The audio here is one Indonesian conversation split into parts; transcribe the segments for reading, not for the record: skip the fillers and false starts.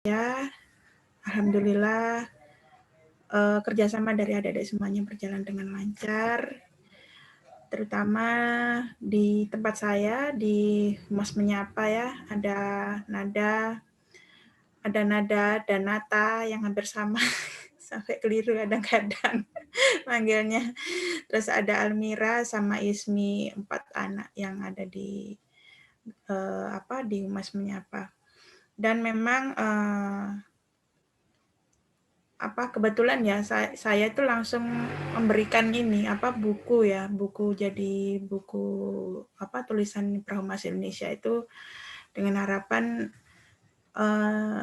Ya, alhamdulillah kerjasama dari adik-adik semuanya berjalan dengan lancar, terutama di tempat saya di Humas Menyapa ya, ada Nada dan Nata yang hampir sama sampai keliru kadang-kadang manggilnya. Terus ada Almira sama Ismi, 4 anak yang ada di di Humas Menyapa. Dan memang kebetulan ya saya itu langsung memberikan ini buku jadi buku tulisan Prahumas Indonesia itu dengan harapan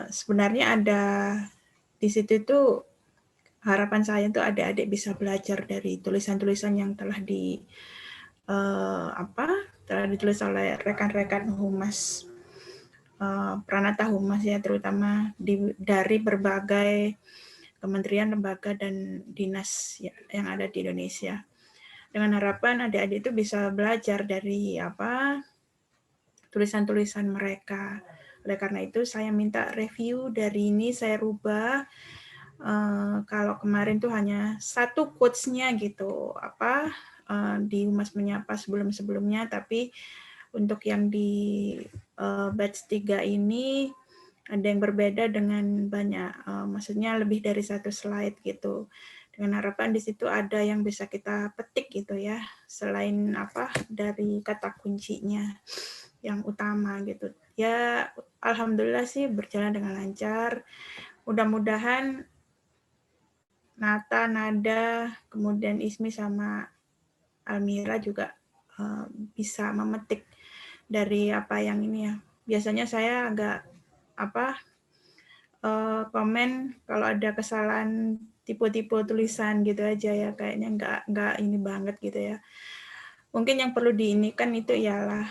sebenarnya ada di situ itu harapan saya itu adik-adik bisa belajar dari tulisan-tulisan yang telah telah ditulis oleh rekan-rekan humas Pranata Humas ya, terutama dari berbagai kementerian, lembaga, dan dinas yang ada di Indonesia. Dengan harapan adik-adik itu bisa belajar dari tulisan-tulisan mereka. Oleh karena itu saya minta review dari ini, saya rubah. Kalau kemarin tuh hanya satu quotes-nya gitu, di Humas Menyapa sebelum-sebelumnya, tapi untuk yang di batch 3 ini ada yang berbeda dengan banyak, maksudnya lebih dari satu slide gitu. Dengan harapan di situ ada yang bisa kita petik gitu ya, selain dari kata kuncinya yang utama gitu. Ya, alhamdulillah sih berjalan dengan lancar. Mudah-mudahan Nata, Nada, kemudian Ismi sama Almira juga bisa memetik dari apa yang ini ya. Biasanya saya agak komen kalau ada kesalahan tipe-tipe tulisan gitu aja ya, kayaknya nggak ini banget gitu ya. Mungkin yang perlu diinikan itu ialah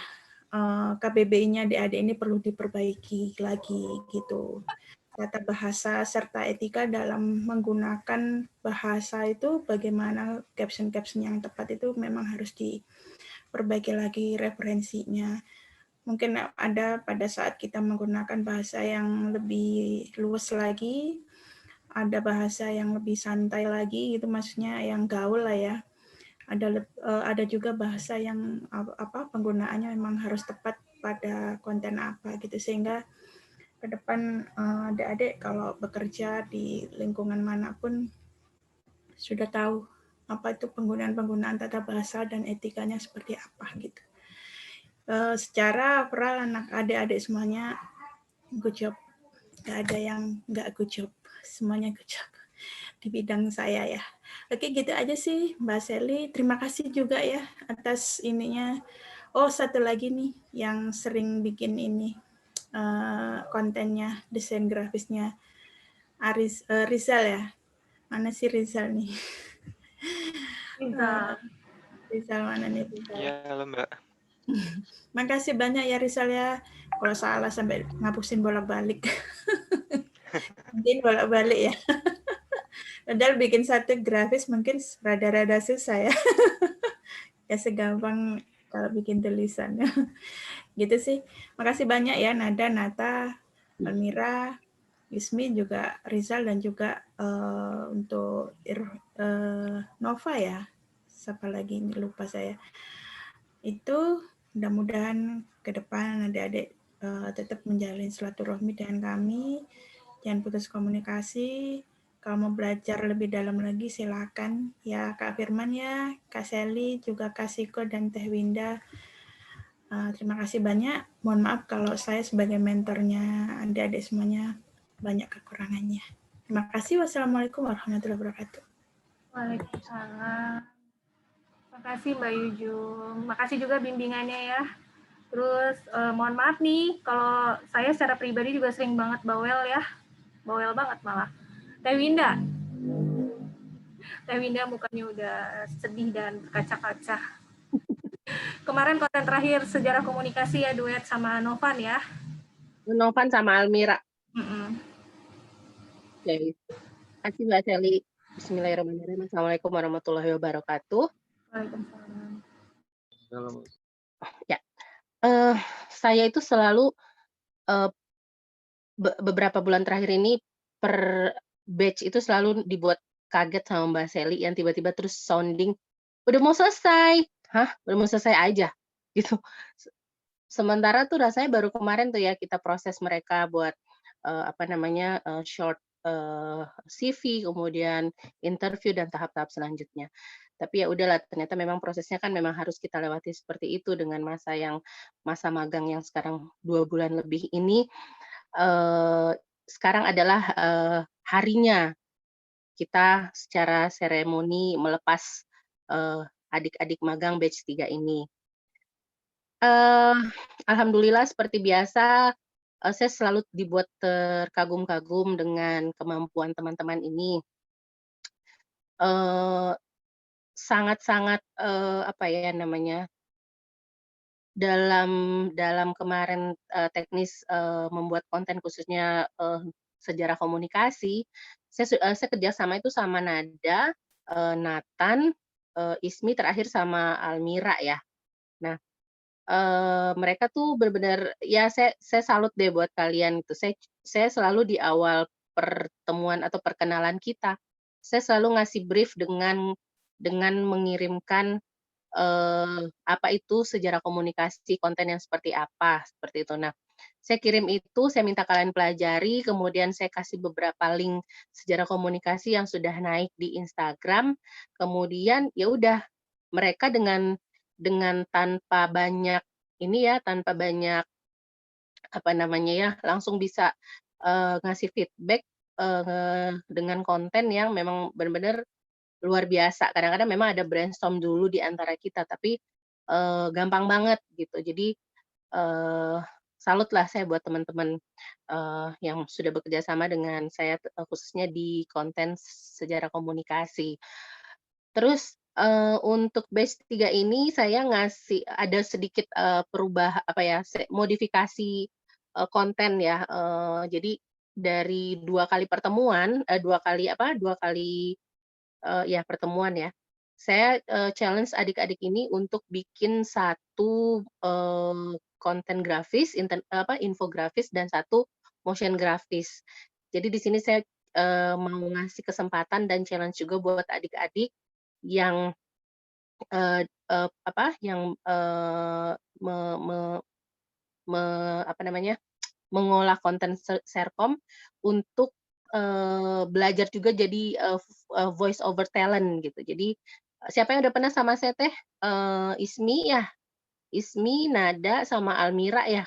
KBBI-nya adik-adik ini perlu diperbaiki lagi gitu. Tata bahasa serta etika dalam menggunakan bahasa itu bagaimana caption-caption yang tepat itu memang harus diperbaiki lagi referensinya. Mungkin ada pada saat kita menggunakan bahasa yang lebih luas lagi, ada bahasa yang lebih santai lagi, itu maksudnya yang gaul lah ya. Ada juga bahasa yang penggunaannya memang harus tepat pada konten apa gitu, sehingga ke depan adik-adik kalau bekerja di lingkungan manapun sudah tahu apa itu penggunaan tata bahasa dan etikanya seperti apa gitu. Secara overall anak adik-adik semuanya good job, nggak ada yang nggak good job, semuanya good job di bidang saya ya. Oke, gitu aja sih Mbak Sally. Terima kasih juga ya atas ininya. Oh, satu lagi nih yang sering bikin ini kontennya, desain grafisnya, Rizal ya. Mana sih Rizal nih? Rizal mana nih Rizal? Iya, halo Mbak. Makasih banyak ya Rizal ya. Kalau salah sampai ngapusin bolak-balik. Mungkin bolak-balik ya. Padahal bikin satu grafis mungkin rada-rada susah ya. Ya segampang kalau bikin tulisannya. Gitu sih. Makasih banyak ya Nada, Nata, Almira, Ismi, juga Rizal, dan juga untuk Nova ya. Siapa lagi ini lupa saya. Itu mudah-mudahan ke depan adik-adik tetap menjalin silaturahmi dengan kami. Jangan putus komunikasi. Kalau mau belajar lebih dalam lagi silakan ya Kak Firman ya, Kak Sally, juga Kak Siko dan Teh Winda. Terima kasih banyak. Mohon maaf kalau saya sebagai mentornya adik-adik semuanya banyak kekurangannya. Terima kasih. Wassalamualaikum warahmatullahi wabarakatuh. Waalaikumsalam. Terima kasih Mbak Yujung. Makasih juga bimbingannya ya. Terus mohon maaf nih kalau saya secara pribadi juga sering banget bawel ya. Bawel banget malah. Teh Winda mukanya udah sedih dan kaca-kaca. Kemarin konten terakhir sejarah komunikasi ya, duet sama Novan ya. Novan sama Almira. Oke. Terima kasih Mbak Sally. Bismillahirrahmanirrahim. Assalamualaikum warahmatullahi wabarakatuh. Waalaikumsalam. Ya, saya itu selalu beberapa bulan terakhir ini per batch itu selalu dibuat kaget sama Mbak Sally yang tiba-tiba terus sounding, "Udah mau selesai." "Hah? Udah mau selesai aja?" Gitu. Se sementara tuh rasanya baru kemarin tuh ya kita proses mereka buat, apa namanya, short, CV, kemudian interview dan tahap-tahap selanjutnya. Tapi ya udahlah, ternyata memang prosesnya kan memang harus kita lewati seperti itu dengan masa magang yang sekarang 2 bulan lebih ini, eee, sekarang adalah, harinya kita secara seremoni melepas, eee, adik-adik magang batch 3 ini. Eee, Alhamdulillah seperti biasa, saya selalu dibuat terkagum-kagum dengan kemampuan teman-teman ini, eee, sangat-sangat, apa ya namanya, dalam dalam kemarin, teknis, membuat konten khususnya, sejarah komunikasi, saya kerja sama itu sama Nada, Nathan, Ismi, terakhir sama Almira ya. Nah, mereka tuh bener-bener ya saya salut deh buat kalian gitu. Saya selalu di awal pertemuan atau perkenalan kita, saya selalu ngasih brief dengan mengirimkan, apa itu sejarah komunikasi, konten yang seperti apa, seperti itu. Nah, saya kirim itu, saya minta kalian pelajari, kemudian saya kasih beberapa link sejarah komunikasi yang sudah naik di Instagram, kemudian ya udah mereka dengan tanpa banyak ini ya, tanpa banyak, apa namanya ya, langsung bisa, ngasih feedback, dengan konten yang memang benar-benar luar biasa. Kadang-kadang memang ada brainstorm dulu di antara kita, tapi, gampang banget gitu. Jadi, eee, salut lah saya buat teman-teman, yang sudah bekerja sama dengan saya, khususnya di konten sejarah komunikasi. Terus, untuk batch 3 ini saya ngasih ada sedikit, apa ya, modifikasi, konten ya, jadi dari 2 kali pertemuan, 2 kali apa, 2 kali, ya pertemuan ya, saya, challenge adik-adik ini untuk bikin satu, konten grafis, infografis dan satu motion grafis. Jadi di sini saya, mau ngasih kesempatan dan challenge juga buat adik-adik yang, yang, me me me apa namanya, mengolah konten Serkom untuk, belajar juga jadi, voice over talent gitu. Jadi, siapa yang udah pernah sama saya teh, Ismi ya? Ismi, Nada, sama Almira ya?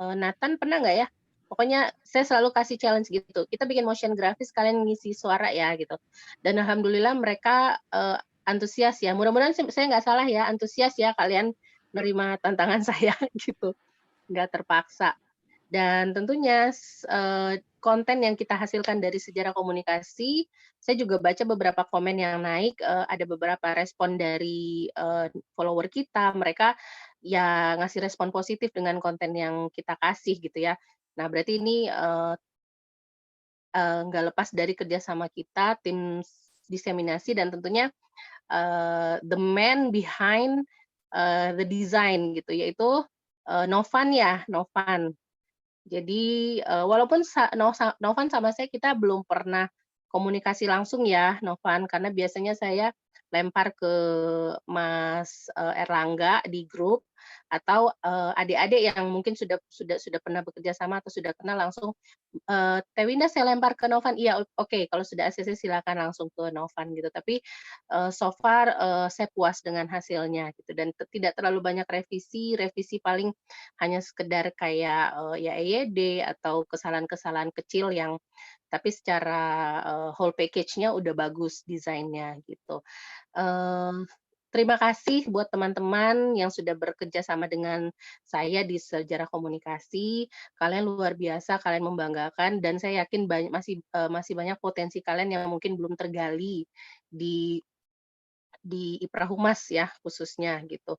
Nathan pernah nggak ya? Pokoknya saya selalu kasih challenge gitu, "Kita bikin motion grafis, kalian ngisi suara ya," gitu. Dan alhamdulillah mereka, antusias ya, mudah-mudahan saya nggak salah ya, antusias ya kalian nerima tantangan saya gitu, nggak terpaksa. Dan tentunya konten yang kita hasilkan dari sejarah komunikasi, saya juga baca beberapa komen yang naik, ada beberapa respon dari, follower kita, mereka ya ngasih respon positif dengan konten yang kita kasih gitu ya. Nah berarti ini, nggak lepas dari kerjasama kita, tim diseminasi dan tentunya, the man behind, the design gitu, yaitu, Novan ya, Novan. Jadi, walaupun Novan sama saya kita belum pernah komunikasi langsung ya, Novan, karena biasanya saya lempar ke Mas, Erlangga di grup atau, adik-adik yang mungkin sudah pernah bekerja sama atau sudah kenal langsung, "Teh Winda saya lempar ke Novan," "Iya, oke, kalau sudah ACC silakan langsung ke Novan," gitu. Tapi, so far, saya puas dengan hasilnya gitu dan tidak terlalu banyak revisi, revisi paling hanya sekedar kayak, ya EYD atau kesalahan-kesalahan kecil yang tapi secara, whole package-nya udah bagus desainnya gitu. Eee, Terima kasih buat teman-teman yang sudah bekerja sama dengan saya di sejarah komunikasi. Kalian luar biasa, kalian membanggakan dan saya yakin masih banyak potensi kalian yang mungkin belum tergali di IPRA Humas ya khususnya gitu.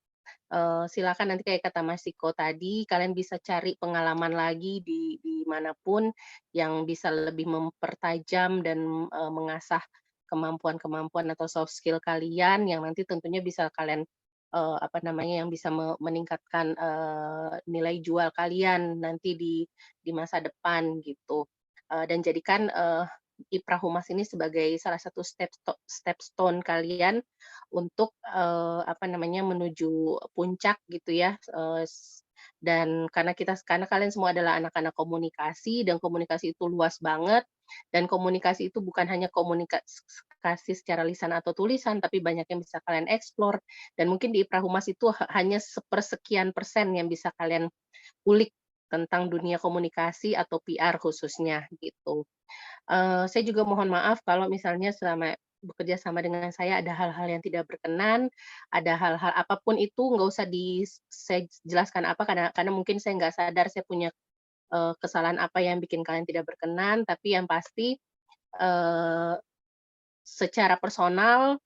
Silakan nanti kayak kata Mas Siko tadi, kalian bisa cari pengalaman lagi di manapun yang bisa lebih mempertajam dan, mengasah kemampuan-kemampuan atau soft skill kalian yang nanti tentunya bisa kalian, apa namanya, yang bisa meningkatkan, nilai jual kalian nanti di masa depan gitu. Dan jadikan, Ipra Humas ini sebagai salah satu stepstone kalian untuk, apa namanya, menuju puncak gitu ya, dan karena kalian semua adalah anak-anak komunikasi dan komunikasi itu luas banget, dan komunikasi itu bukan hanya komunikasi secara lisan atau tulisan, tapi banyak yang bisa kalian eksplor, dan mungkin di Ipra Humas itu hanya sepersekian persen yang bisa kalian ulik tentang dunia komunikasi atau PR khususnya, gitu. Saya juga mohon maaf kalau misalnya selama bekerja sama dengan saya ada hal-hal yang tidak berkenan, ada hal-hal apapun itu nggak usah saya jelaskan apa, karena mungkin saya nggak sadar saya punya, kesalahan apa yang bikin kalian tidak berkenan, tapi yang pasti, eee, secara personal,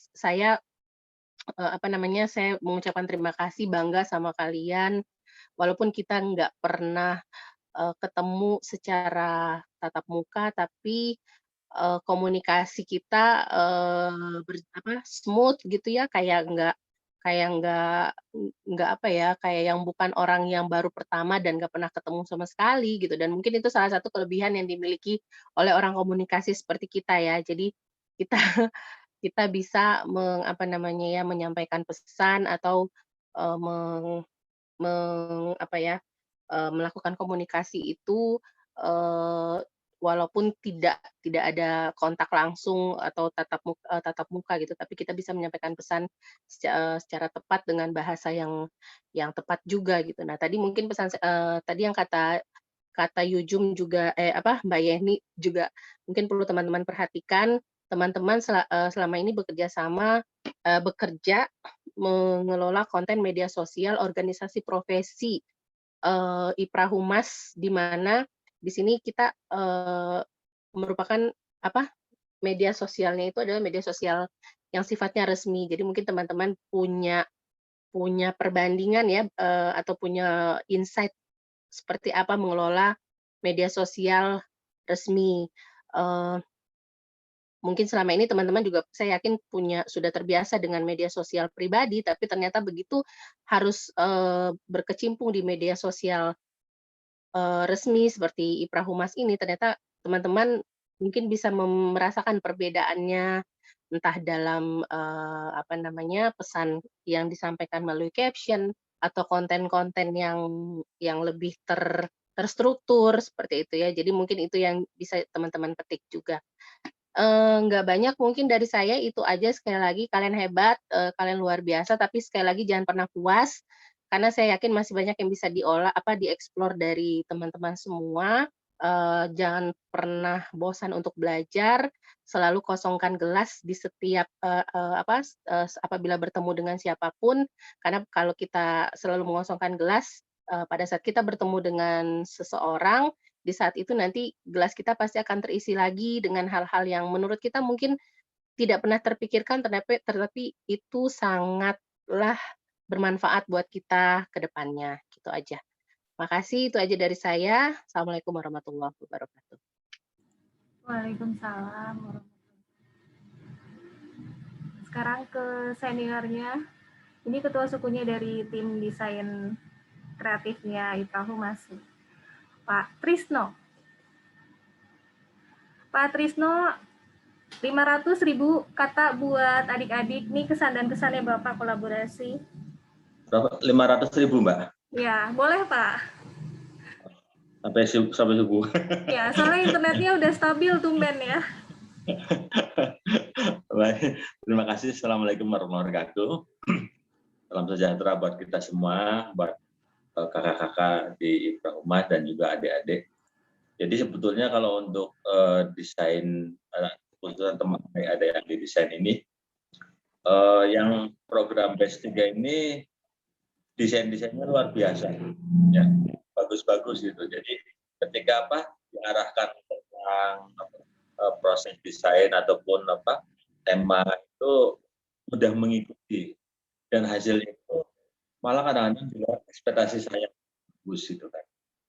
saya, apa namanya, saya mengucapkan terima kasih, bangga sama kalian, walaupun kita nggak pernah, ketemu secara tatap muka, tapi, komunikasi kita, smooth gitu ya, kayak nggak apa ya, kayak yang bukan orang yang baru pertama dan nggak pernah ketemu sama sekali gitu, dan mungkin itu salah satu kelebihan yang dimiliki oleh orang komunikasi seperti kita ya. Jadi kita kita bisa apa namanya ya, menyampaikan pesan atau, eee, meng apa ya, melakukan komunikasi itu, eee, walaupun tidak ada kontak langsung atau tatap muka gitu, tapi kita bisa menyampaikan pesan secara tepat dengan bahasa yang tepat juga gitu. Nah, tadi mungkin tadi yang kata kata Yujum juga Mbak Yeni juga mungkin perlu teman-teman perhatikan, teman-teman selama ini bekerja mengelola konten media sosial organisasi profesi, Ipra Humas, di mana di sini kita, merupakan apa, media sosialnya itu adalah media sosial yang sifatnya resmi. Jadi mungkin teman-teman punya punya perbandingan ya, atau punya insight seperti apa mengelola media sosial resmi. Eee, Mungkin selama ini teman-teman juga saya yakin sudah terbiasa dengan media sosial pribadi, tapi ternyata begitu harus, berkecimpung di media sosial, resmi seperti Ipra Humas ini, ternyata teman-teman mungkin bisa merasakan perbedaannya, entah dalam, apa namanya, pesan yang disampaikan melalui caption, atau konten-konten yang lebih terstruktur, seperti itu ya. Jadi mungkin itu yang bisa teman-teman petik juga. Nggak banyak mungkin dari saya, itu aja. Sekali lagi kalian hebat, kalian luar biasa, tapi sekali lagi jangan pernah puas, karena saya yakin masih banyak yang bisa dieksplor dari teman-teman semua. Jangan pernah bosan untuk belajar, selalu kosongkan gelas di setiap, apabila bertemu dengan siapapun, karena kalau kita selalu mengosongkan gelas, pada saat kita bertemu dengan seseorang, di saat itu nanti gelas kita pasti akan terisi lagi dengan hal-hal yang menurut kita mungkin tidak pernah terpikirkan, tetapi itu sangatlah bermanfaat buat kita ke depannya, gitu aja. Makasih, itu aja dari saya. Assalamualaikum warahmatullahi wabarakatuh. Waalaikumsalam. Sekarang ke seniornya. Ini ketua sukunya dari tim desain kreatifnya Ipra Humas, Pak Trisno. Pak Trisno, 500.000 kata buat adik-adik. Nih kesan dan kesannya Bapak kolaborasi. 500.000, Mbak? Ya, boleh Pak. Sampai subuh. Ya, soalnya internetnya udah stabil tumben ya. Baik, terima kasih. Assalamualaikum warahmatullahi wabarakatuh. Salam sejahtera buat kita semua, buat kakak-kakak di Ipra Humas dan juga adik-adik. Jadi sebetulnya kalau untuk desain, khususnya teman ada yang di desain ini, yang program BES 3 ini desain-desainnya luar biasa, ya, bagus-bagus gitu. Jadi ketika diarahkan tentang proses desain ataupun tema itu mudah mengikuti, dan hasilnya itu malah kadang-kadang juga ekspektasi saya bagus gitu kan.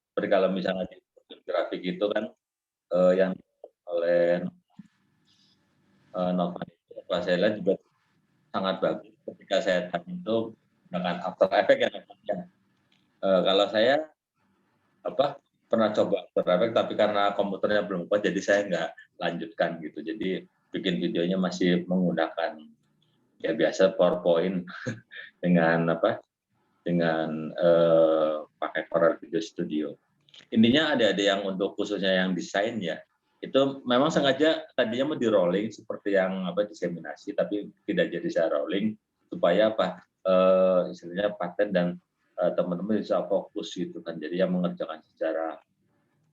Seperti kalau misalnya di grafik itu kan yang oleh Nova itu, saya lihat juga sangat bagus ketika saya tanya itu dengan After Effects ya namanya. Kalau saya pernah coba After Effects tapi karena komputernya belum kuat jadi saya nggak lanjutkan gitu. Jadi bikin videonya masih menggunakan ya biasa PowerPoint dengan pakai Corel Video Studio. Intinya ada yang untuk khususnya yang desain ya, itu memang sengaja tadinya mau di rolling seperti yang diseminasi, tapi tidak jadi saya rolling supaya istilahnya paten dan teman-teman bisa fokus gitu kan. Jadi yang mengerjakan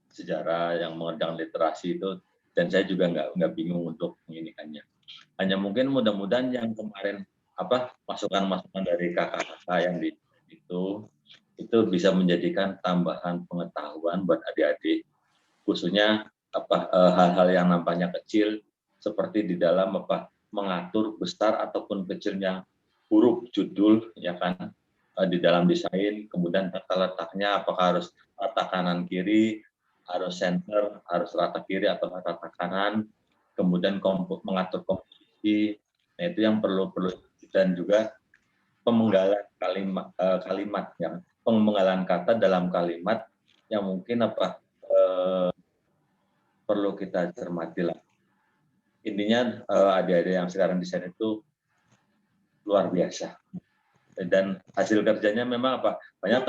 sejarah yang mengerjakan literasi itu, dan saya juga nggak bingung untuk menginikannya. Hanya mungkin mudah-mudahan yang kemarin masukan-masukan dari kakak-kakak yang itu bisa menjadikan tambahan pengetahuan buat adik-adik, khususnya hal-hal yang nampaknya kecil seperti di dalam mengatur besar ataupun kecilnya huruf judul ya kan, di dalam desain, kemudian tata letaknya apakah harus rata kanan kiri, harus center, harus rata kiri atau rata kanan, kemudian mengatur komposisi. Nah, itu yang perlu dan juga pemenggalan kalimat yang pemenggalan kata dalam kalimat yang mungkin perlu kita cermati lah. Intinya adik-adik yang sekarang desain itu luar biasa, dan hasil kerjanya memang banyak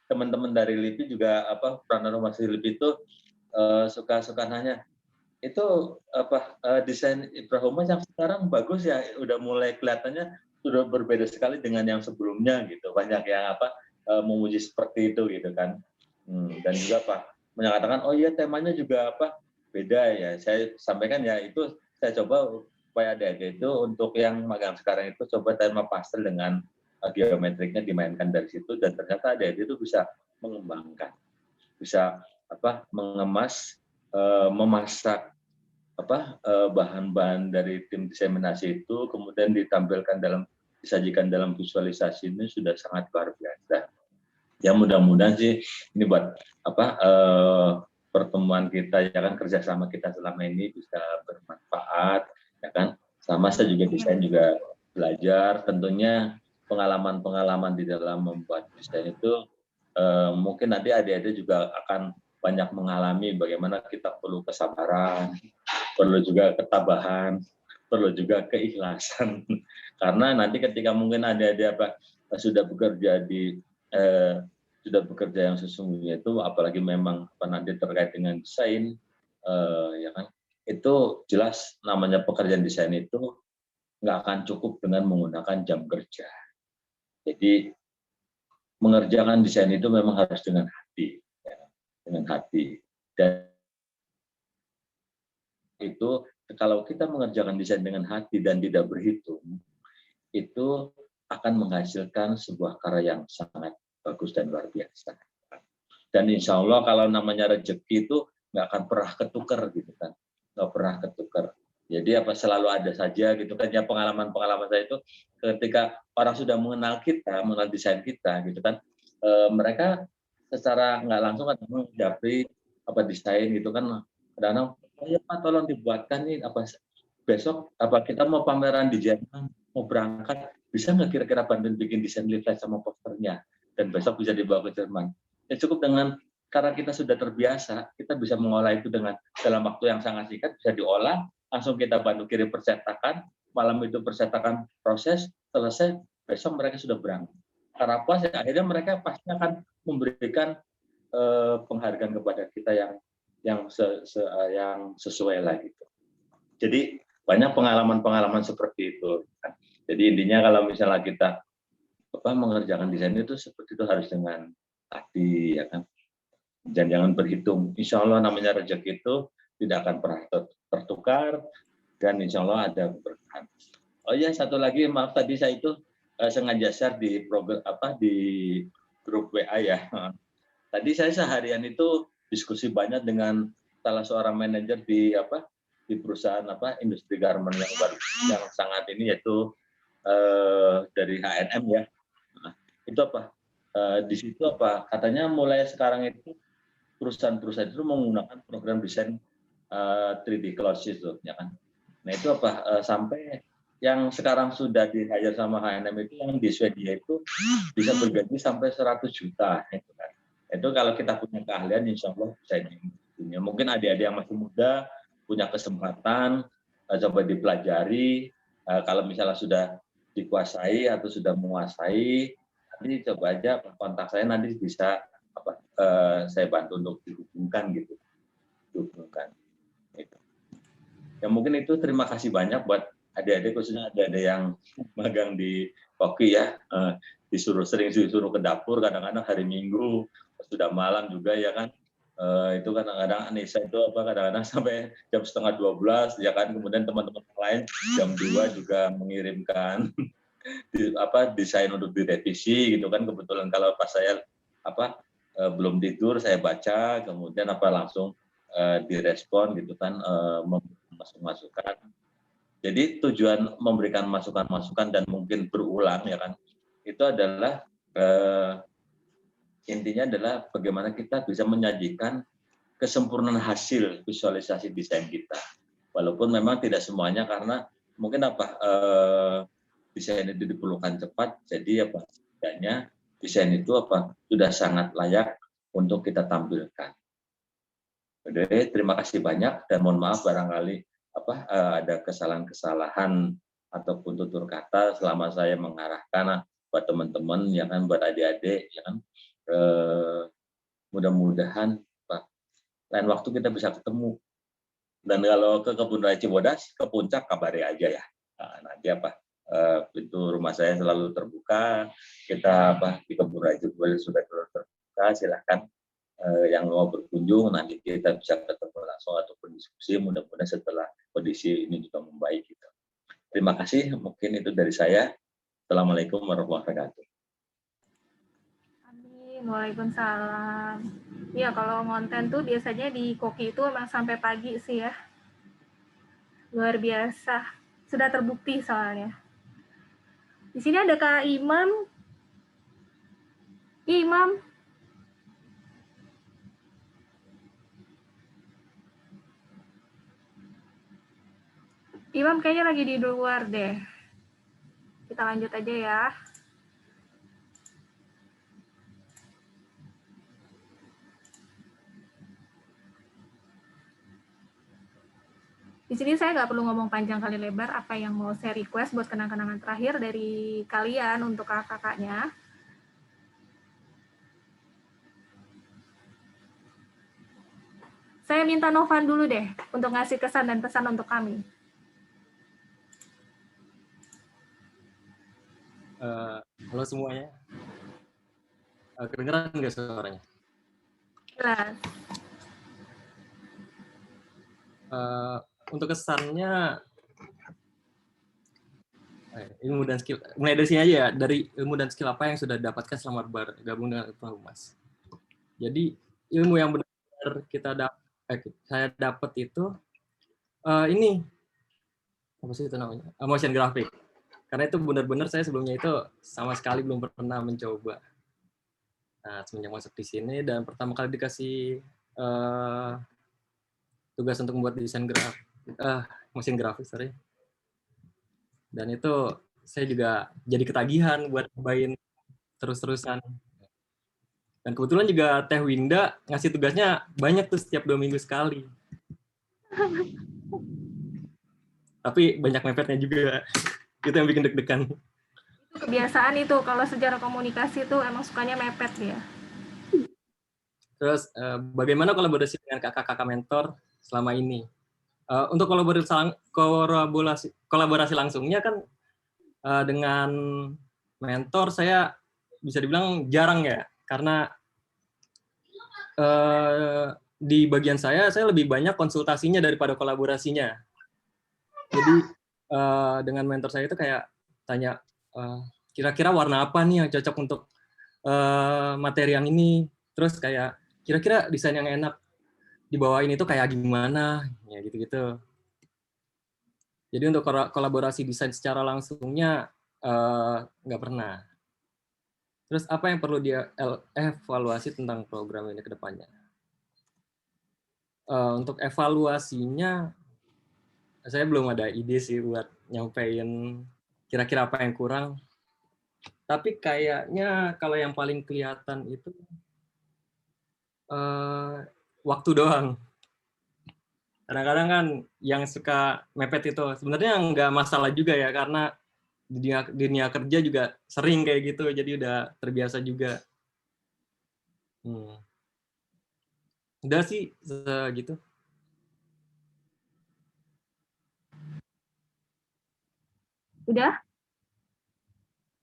teman-teman dari LIPI juga Pranata Masih LIPI itu suka nanya itu desain Ibrahim yang sekarang bagus ya, udah mulai kelihatannya sudah berbeda sekali dengan yang sebelumnya gitu. Banyak yang memuji seperti itu gitu kan. Dan juga menyatakan oh iya temanya juga beda ya. Saya sampaikan ya itu saya coba supaya adik-adik itu untuk yang magang sekarang itu coba tema pastel dengan geometriknya dimainkan dari situ, dan ternyata adik-adik itu bisa mengembangkan, bisa mengemas, memasak bahan-bahan dari tim diseminasi itu kemudian disajikan dalam visualisasi ini sudah sangat luar biasa. Ya mudah-mudahan sih ini buat pertemuan kita ya kan, kerjasama kita selama ini bisa bermanfaat ya kan. Sama saya juga desain juga belajar, tentunya pengalaman-pengalaman di dalam membuat desain itu mungkin nanti adik-adik juga akan banyak mengalami bagaimana kita perlu kesabaran, perlu juga ketabahan, perlu juga keikhlasan. Karena nanti ketika mungkin adik-adik sudah bekerja yang sesungguhnya itu, apalagi memang nanti terkait dengan desain, ya kan, itu jelas namanya pekerjaan desain itu nggak akan cukup dengan menggunakan jam kerja. Jadi mengerjakan desain itu memang harus dengan hati, ya, dengan hati. Dan itu kalau kita mengerjakan desain dengan hati dan tidak berhitung, itu akan menghasilkan sebuah karya yang sangat bagus dan luar biasa. Dan insya Allah kalau namanya rezeki itu nggak akan pernah ketukar gitu kan, nggak pernah ketukar. Jadi selalu ada saja gitu kan ya. Pengalaman saya itu ketika orang sudah mengenal kita, mengenal desain kita gitu kan, mereka secara nggak langsung kan menjapri desain gitu kan, kadang-kadang oh ya Pak tolong dibuatkan nih besok kita mau pameran di Jerman, mau berangkat, bisa nggak kira-kira bantuin bikin desain leaflet sama posternya dan besok bisa dibawa ke Jerman. Ya cukup dengan karena kita sudah terbiasa, kita bisa mengolah itu dalam waktu yang sangat singkat, bisa diolah, langsung kita bantu kirim percetakan, malam itu percetakan proses, selesai, besok mereka sudah berangkat. Karena puas, ya, akhirnya mereka pasti akan memberikan penghargaan kepada kita yang sesuai lah gitu. Jadi banyak pengalaman-pengalaman seperti itu. Jadi intinya kalau misalnya kita mengerjakan desain itu seperti itu harus dengan hati ya kan. Dan jangan berhitung. Insya Allah namanya rezeki itu tidak akan pernah tertukar, dan insya Allah ada berkah. Oh ya satu lagi, maaf tadi saya itu sengaja share di program di grup WA ya. Tadi saya seharian itu diskusi banyak dengan salah seorang manajer di perusahaan industri garment yang sangat ini, yaitu dari H&M ya. Nah, itu di situ katanya mulai sekarang itu perusahaan-perusahaan itu menggunakan program desain 3D clothes itu ya kan. Nah itu sampai yang sekarang sudah di-hire sama H&M itu yang di Swedia itu bisa bergaji sampai 100 juta gitu kan. Itu kalau kita punya keahlian insya Allah bisa punya. Mungkin adik-adik yang masih muda punya kesempatan coba dipelajari, kalau misalnya sudah dikuasai atau sudah menguasai, nanti coba aja kontak saya, nanti bisa saya bantu untuk dihubungkan gitu. Gitu. Ya mungkin itu, terima kasih banyak buat adik-adik, khususnya adik-adik yang magang di Koki ya, sering disuruh ke dapur kadang-kadang hari Minggu sudah malam juga ya kan, itu kadang-kadang Anissa itu kadang-kadang sampai jam 11:30 ya kan, kemudian teman-teman lain jam 2 juga mengirimkan desain untuk direvisi gitu kan, kebetulan kalau pas saya belum tidur saya baca, kemudian langsung direspon gitu kan, masukan. Jadi tujuan memberikan masukan-masukan dan mungkin berulang ya kan, itu adalah intinya adalah bagaimana kita bisa menyajikan kesempurnaan hasil visualisasi desain kita. Walaupun memang tidak semuanya, karena mungkin desain itu diperlukan cepat, jadi setidaknya desain itu sudah sangat layak untuk kita tampilkan. Jadi terima kasih banyak dan mohon maaf barangkali ada kesalahan-kesalahan ataupun tutur kata selama saya mengarahkan buat teman-teman ya kan, buat adik-adik ya kan. Mudah-mudahan lain waktu kita bisa ketemu. Dan kalau ke Kebun Raya Cibodas, ke puncak kabari aja ya. Nah, nanti pintu rumah saya selalu terbuka. Kita di Kebun Raya Cibodas sudah terbuka, silahkan yang mau berkunjung, nanti kita bisa ketemu langsung ataupun diskusi, mudah-mudahan setelah kondisi ini juga membaik gitu. Terima kasih, mungkin itu dari saya. Assalamualaikum warahmatullahi wabarakatuh. Amin, waalaikumsalam. Ya, kalau konten tuh biasanya di Koki itu emang sampai pagi sih ya. Luar biasa. Sudah terbukti soalnya. Di sini ada Kak Imam. Imam. Imam kayaknya lagi di luar deh. Kita lanjut aja ya. Di sini saya nggak perlu ngomong panjang kali lebar, apa yang mau saya request buat kenang-kenangan terakhir dari kalian untuk kakak-kakaknya. Saya minta Novan dulu deh untuk ngasih kesan dan pesan untuk kami. Halo semuanya. Kedengeran nggak suaranya? Jelas. Untuk kesannya, ilmu dan skill, mulai dari sini aja ya, dari ilmu dan skill apa yang sudah didapatkan selama bergabung dengan IPRA Humas. Jadi ilmu yang benar-benar saya dapat itu ini apa sih itu namanya, motion graphic. Karena itu benar-benar saya sebelumnya itu sama sekali belum pernah mencoba. Nah, semenjak masuk di sini dan pertama kali dikasih tugas untuk membuat desain motion graphic, dan itu saya juga jadi ketagihan buat cobain terus-terusan. Dan kebetulan juga Teh Winda ngasih tugasnya banyak tuh, setiap 2 minggu sekali. Tapi banyak mepetnya juga. Itu yang bikin deg-degan. Itu kebiasaan itu, kalau sejarah komunikasi itu emang sukanya mepet dia. Terus bagaimana kolaborasi dengan kakak-kakak mentor selama ini? Untuk kolaborasi langsungnya kan dengan mentor saya bisa dibilang jarang ya, karena di bagian saya lebih banyak konsultasinya daripada kolaborasinya. Jadi dengan mentor saya itu kayak tanya, kira-kira warna apa nih yang cocok untuk materi yang ini, terus kayak kira-kira desain yang enak dibawain itu kayak gimana, ya gitu-gitu. Jadi untuk kolaborasi desain secara langsungnya nggak pernah. Terus apa yang perlu dia evaluasi tentang program ini ke depannya? Untuk evaluasinya, saya belum ada ide sih buat nyampein kira-kira apa yang kurang. Tapi kayaknya kalau yang paling kelihatan itu waktu doang. Kadang-kadang kan yang suka mepet itu sebenarnya nggak masalah juga ya, karena di dunia kerja juga sering kayak gitu, jadi udah terbiasa juga. Udah sih segitu. Udah?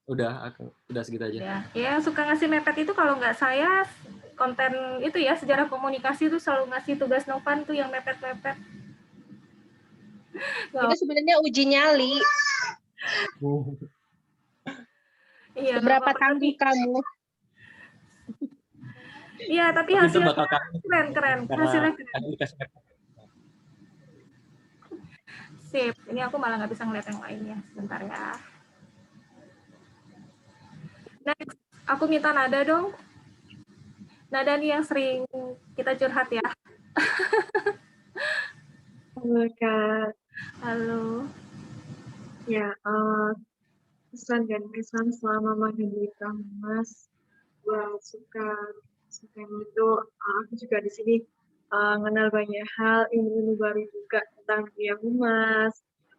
Udah segitu aja. Ya, suka ngasih mepet itu kalau nggak saya konten itu ya, sejarah komunikasi itu selalu ngasih tugas Novan tuh yang mepet-mepet. Itu sebenarnya uji nyali. Iya, seberapa tangguh kamu. Iya, tapi hasilnya keren. Hasilnya keren. Sip, ini aku malah nggak bisa ngeliat yang lainnya. Sebentar ya. Next, aku minta Nada dong. Nada nih yang sering kita curhat ya. Halo Kak. Halo. Ya, pesan dan kesan selama magang di Mas, buat suka itu, aku juga di sini mengenal banyak hal, ilmu baru juga tentang dunia humas,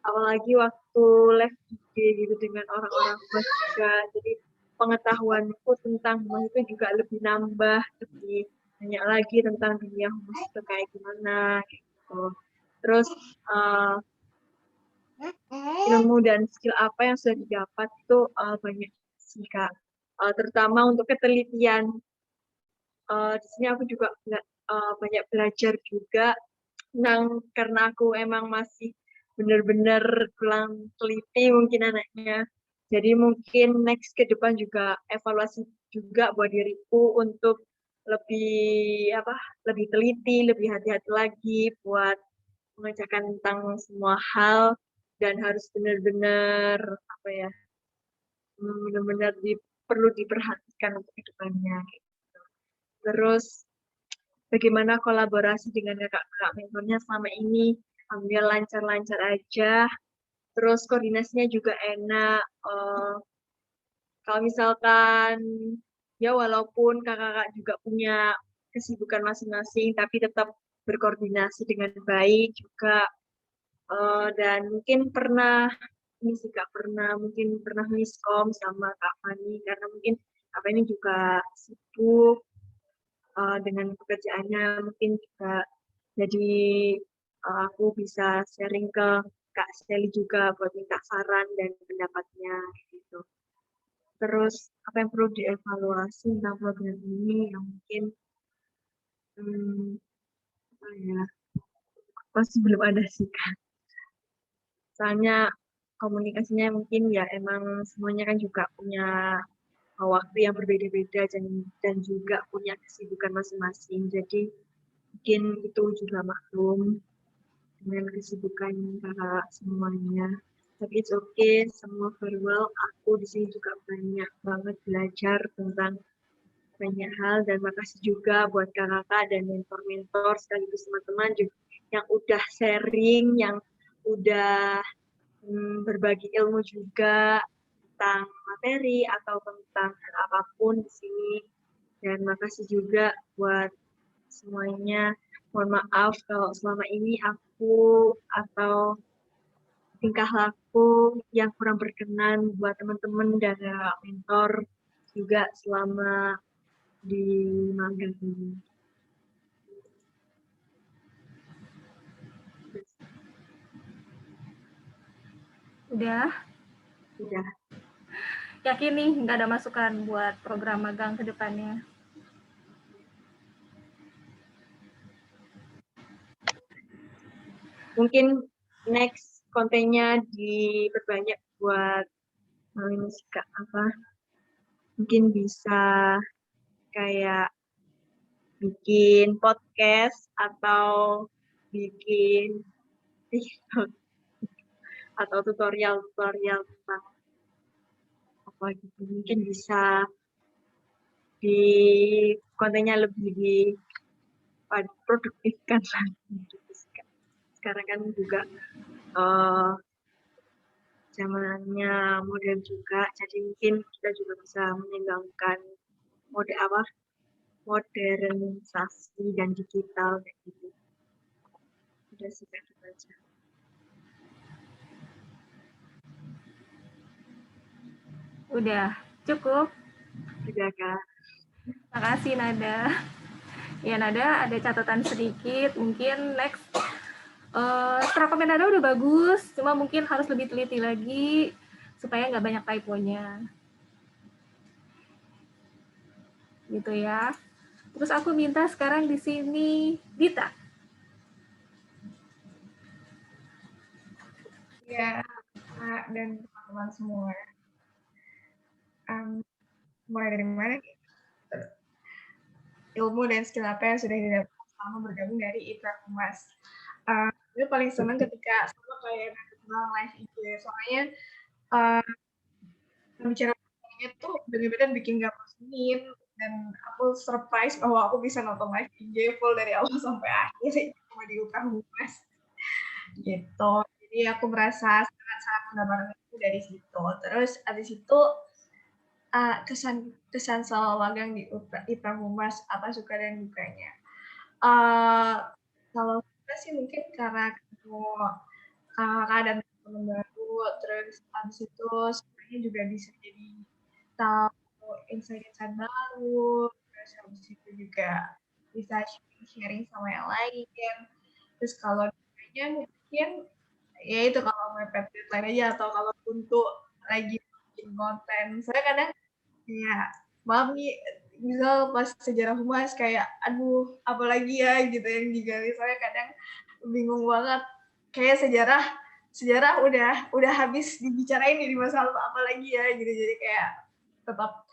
apalagi waktu live IG gitu dengan orang-orang humas juga, jadi pengetahuanku tentang humas itu juga lebih nambah, lebih banyak lagi tentang dunia humas itu kayak gimana gitu. Terus ilmu dan skill apa yang sudah didapat itu banyak sih Kak. Terutama untuk ketelitian. Di sini aku juga banyak belajar juga karena aku emang masih benar-benar kurang teliti mungkin anaknya. Jadi mungkin next ke depan juga evaluasi juga buat diriku untuk lebih teliti, lebih hati-hati lagi buat mengerjakan tentang semua hal dan harus benar-benar perlu diperhatikan untuk kedepannya. Terus bagaimana kolaborasi dengan kakak-kakak mentornya selama ini? Alhamdulillah lancar-lancar aja. Terus koordinasinya juga enak. Kalau misalkan ya walaupun kakak-kakak juga punya kesibukan masing-masing, tapi tetap berkoordinasi dengan baik juga. Dan mungkin pernah miskom sama Kak Fani karena mungkin Kak Fani juga sibuk dengan pekerjaannya, mungkin juga jadi aku bisa sharing ke Kak Sally juga buat minta saran dan pendapatnya gitu. Terus apa yang perlu dievaluasi tentang program ini yang mungkin masih belum ada sih Kak. Soalnya komunikasinya mungkin ya emang semuanya kan juga punya waktu yang berbeda-beda dan juga punya kesibukan masing-masing. Jadi mungkin itu juga maklum dengan kesibukan kakak semuanya. Tapi it's okay, semua very well. Aku di sini juga banyak banget belajar tentang banyak hal dan makasih juga buat kakak dan mentor-mentor sekaligus teman-teman yang udah sharing, yang udah berbagi ilmu juga tentang materi atau tentang apapun di sini. Dan makasih juga buat semuanya. Mohon maaf kalau selama ini aku atau tingkah laku yang kurang berkenan buat teman-teman dan mentor juga selama di magang ini. Udah? Udah. Yakin nih nggak ada masukan buat program magang ke depannya? Mungkin next kontennya diperbanyak buat mungkin bisa kayak bikin podcast atau bikin atau tutorial tentang apa gitu, mungkin bisa di kontennya lebih diproduktifkan lagi gitu. Sekarang kan juga zamannya modern juga, jadi mungkin kita juga bisa menyeimbangkan modernisasi dan digital kayak gitu. Udah sih kayak gitu aja. Udah cukup. Udah Kak. Makasih Nada. Ya Nada ada catatan sedikit, mungkin next setelah komen Nada udah bagus, cuma mungkin harus lebih teliti lagi supaya nggak banyak typonya. Gitu ya. Terus aku minta sekarang di sini Dita. Ya, Kak dan teman-teman semua. Mulai dari mana? Ilmu dan skill apa yang sudah didapat selama bergabung dari IPRA Humas. Itu paling senang ketika sama kayak live IG, soalnya bicara-bicaranya tuh benar-benar bikin gak bosenin, dan aku surprise bahwa aku bisa nonton live IG full dari awal sampai akhir cuma di IPRA Humas. Gitu. Jadi aku merasa sangat-sangat mendapatkan itu dari situ. Terus abis itu kesan selama magang di IPRA Humas, apa suka dan dukanya. Kalau suka sih mungkin karena ketemu keadaan teman baru, terus abis itu sebenarnya juga bisa jadi tahu insight-insight baru, terus abis itu juga bisa sharing sama yang lain. Terus kalau dukanya mungkin ya itu kalau mepet deadline aja, atau kalau untuk lagi bikin konten. Soalnya kadang ya maaf nih, misal pas sejarah humas kayak aduh apalagi ya gitu yang digali, soalnya kadang bingung banget, kayak sejarah udah habis dibicarain di masa lalu, apalagi ya gitu, jadi kayak tetap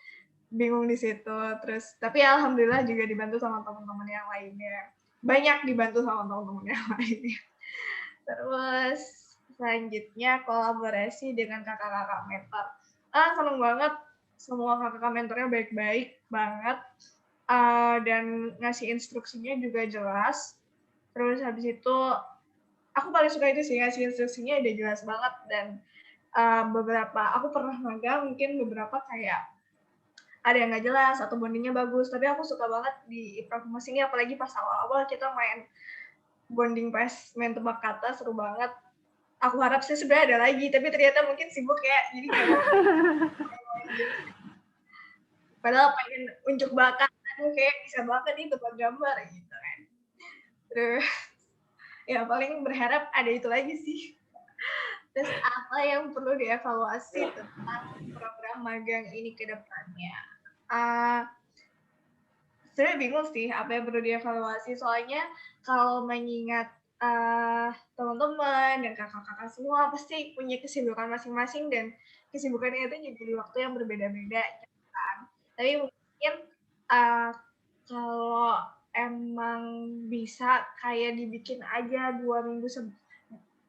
bingung di situ. Terus tapi alhamdulillah juga dibantu sama teman-teman yang lainnya, banyak dibantu sama teman-teman yang lainnya. Terus selanjutnya kolaborasi dengan kakak-kakak mentor. Seneng banget, semua kakak mentornya baik-baik banget, dan ngasih instruksinya juga jelas. Terus habis itu aku paling suka itu sih, ngasih instruksinya udah jelas banget. Dan beberapa aku pernah magang, mungkin beberapa kayak ada yang nggak jelas atau bondingnya bagus, tapi aku suka banget di IPRA Humas ini, apalagi pas awal-awal kita main bonding pas main tebak kata, seru banget. Aku harap sih sebenarnya ada lagi, tapi ternyata mungkin sibuk ya, jadi padahal pengen unjuk bakat, aku kayak bisa banget nih tebak gambar gitu kan. Terus ya paling berharap ada itu lagi sih. Terus apa yang perlu dievaluasi tentang program magang ini ke depannya? Sebenarnya bingung sih apa yang perlu dievaluasi, soalnya kalau mengingat teman-teman dan kakak-kakak semua pasti punya kesibukan masing-masing, dan kesibukannya itu juga di waktu yang berbeda-beda kan. Tapi mungkin kalau emang bisa kayak dibikin aja 2 minggu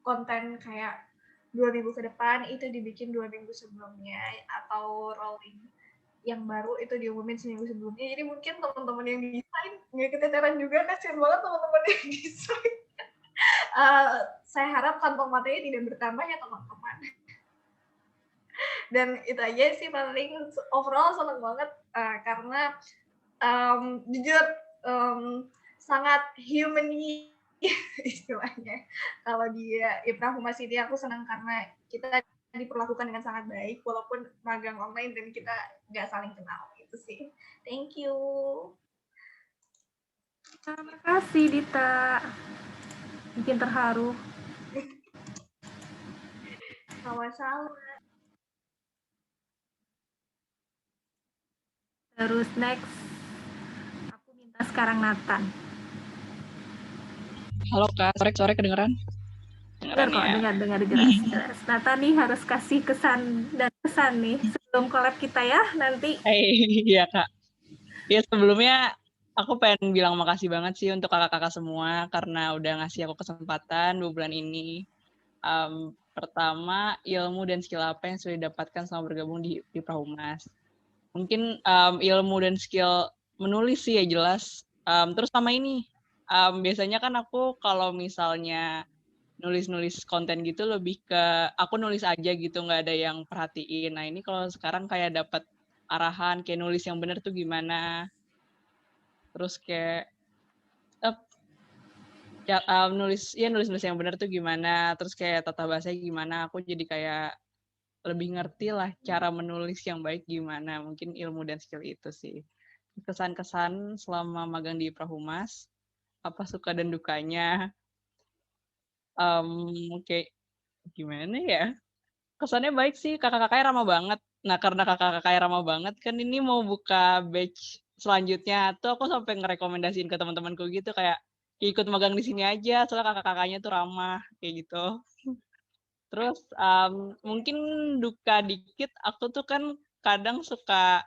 konten kayak 2 minggu ke depan itu dibikin 2 minggu sebelumnya, atau rolling yang baru itu diumumin seminggu sebelumnya. Jadi mungkin teman-teman yang desain nggak keteteran juga, kasihan banget teman-teman yang desain. Saya harap kantong matanya tidak bertambah ya teman-teman. Dan itu aja sih, paling overall senang banget karena jujur sangat humane istilahnya. Kalau di IPRA Humas ini aku senang karena kita diperlakukan dengan sangat baik walaupun magang online dan kita nggak saling kenal, itu sih. Thank you. Terima kasih Dita, bikin terharu. Sama-sama. Terus next aku minta sekarang Nathan. Halo Kak, sore kedengeran? Dengar kok, dengar jelas. Nathan nih harus kasih kesan nih sebelum collab kita ya nanti. Iya Kak. Ya sebelumnya aku pengen bilang makasih banget sih untuk kakak-kakak semua karena udah ngasih aku kesempatan 2 bulan ini. Pertama, ilmu dan skill apa yang sudah didapatkan selama bergabung di IPRA Humas. Mungkin ilmu dan skill menulis sih ya jelas. Terus sama ini, biasanya kan aku kalau misalnya nulis-nulis konten gitu lebih ke aku nulis aja gitu, nggak ada yang perhatiin. Nah ini kalau sekarang kayak dapat arahan kayak nulis yang bener tuh gimana, terus kayak nulis yang bener tuh gimana, terus kayak tata bahasanya gimana. Aku jadi kayak lebih ngerti lah cara menulis yang baik gimana. Mungkin ilmu dan skill itu sih. Kesan-kesan selama magang di Prahumas, apa suka dan dukanya. Kayak gimana ya? Kesannya baik sih, kakak-kakaknya ramah banget. Nah, karena kakak-kakaknya ramah banget, kan ini mau buka batch selanjutnya. Tuh aku sampai ngerekomendasiin ke teman-temanku gitu, kayak ikut magang di sini aja, soalnya kakak-kakaknya tuh ramah, kayak gitu. Terus mungkin duka dikit, aku tuh kan kadang suka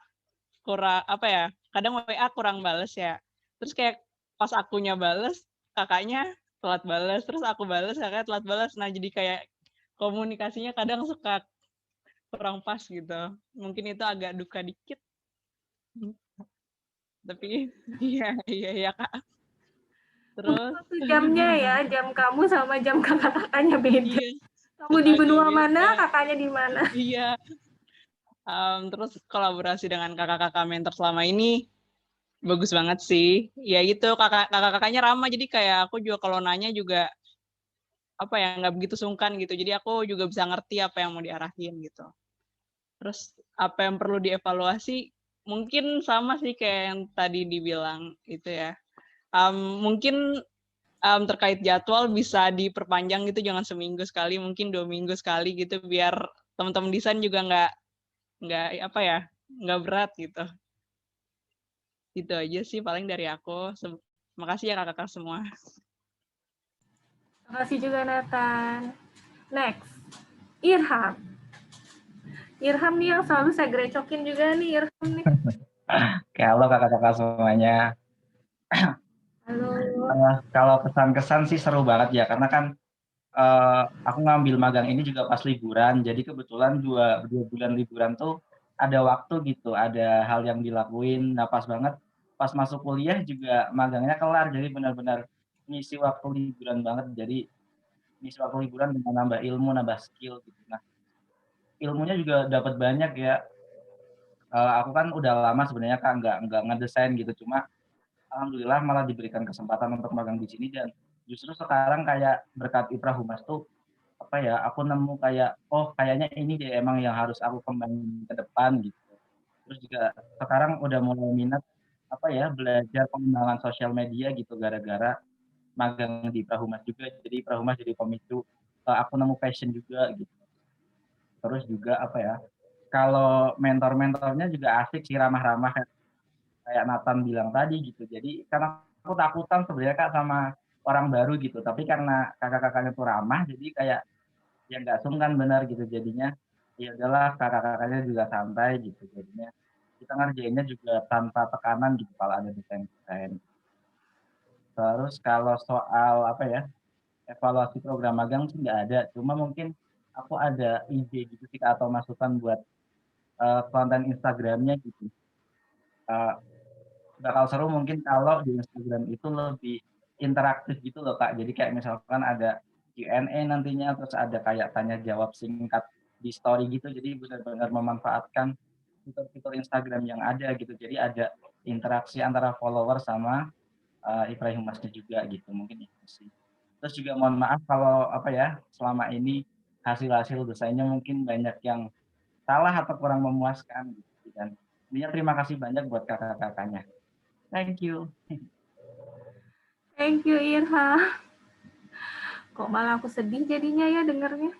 kurang, apa ya, kadang WA kurang bales ya. Terus kayak pas akunya bales, kakaknya telat bales, terus aku bales, kakaknya telat bales. Nah, jadi kayak komunikasinya kadang suka kurang pas gitu. Mungkin itu agak duka dikit. Tapi iya Kak. Terus Waktu jamnya ya, jam kamu sama jam kakak-kakaknya beda. iya, Kamu di agak benua mana, beda. kakaknya di mana? Iya. Terus kolaborasi dengan kakak-kakak mentor selama ini bagus banget sih. Ya gitu, kakak-kakaknya ramah, jadi kayak aku juga kalau nanya juga apa ya, nggak begitu sungkan gitu. Jadi aku juga bisa ngerti apa yang mau diarahin gitu. Terus apa yang perlu dievaluasi mungkin sama sih kayak yang tadi dibilang itu ya. Mungkin terkait jadwal bisa diperpanjang gitu, jangan seminggu sekali, mungkin 2 minggu sekali gitu, biar teman-teman desain juga nggak apa ya, nggak berat gitu. Itu aja sih paling dari aku. Makasih ya kakak-kakak semua. Makasih juga Nathan. Next, Irham. Irham nih yang selalu saya grecokin juga nih, Irham nih. Halo kakak-kakak semuanya. Halo. Kalau kesan-kesan sih seru banget ya, karena kan aku ngambil magang ini juga pas liburan, jadi kebetulan dua bulan liburan tuh ada waktu gitu, ada hal yang dilakuin. Nah pas banget, pas masuk kuliah juga magangnya kelar, jadi benar-benar ngisi waktu liburan banget. Jadi ngisi waktu liburan dengan nambah ilmu, nambah skill gitu. Nah ilmunya juga dapat banyak ya. Aku kan udah lama sebenarnya Kak nggak ngedesain gitu, cuma alhamdulillah malah diberikan kesempatan untuk magang di sini, dan justru sekarang kayak berkat Ipra Humas tuh apa ya, aku nemu kayak oh kayaknya ini deh emang yang harus aku kembangin ke depan gitu. Terus juga sekarang udah mulai minat apa ya, belajar pengembangan sosial media gitu gara-gara magang di Ipra Humas juga. Jadi Ipra Humas jadi pemicu aku nemu passion juga gitu. Terus juga apa ya, kalau mentor-mentornya juga asik sih, ramah-ramah kayak Nathan bilang tadi gitu. Jadi karena aku takutan sebenarnya Kak sama orang baru gitu, tapi karena kakak-kakaknya tuh ramah, jadi kayak ya nggak sungkan benar gitu jadinya. Ya udahlah, kakak-kakaknya juga santai gitu jadinya. Kita ngerjainnya juga tanpa tekanan gitu kalau ada desain-desain. Terus kalau soal apa ya, evaluasi program magang sih nggak ada. Cuma mungkin aku ada ide gitu sih atau masukan buat konten Instagramnya gitu. Bakal seru mungkin kalau di Instagram itu lebih interaktif gitu loh Kak. Jadi kayak misalkan ada Q&A nantinya, terus ada kayak tanya jawab singkat di story gitu. Jadi benar-benar memanfaatkan fitur-fitur Instagram yang ada gitu. Jadi ada interaksi antara follower sama Ipra Humasnya juga gitu. Mungkin itu sih. Terus juga mohon maaf kalau apa ya, selama ini hasil-hasil desainnya mungkin banyak yang salah atau kurang memuaskan gitu. Dan terima kasih banyak buat kakak-kakaknya. Thank you. Thank you Irham. Kok malah aku sedih jadinya ya dengernya.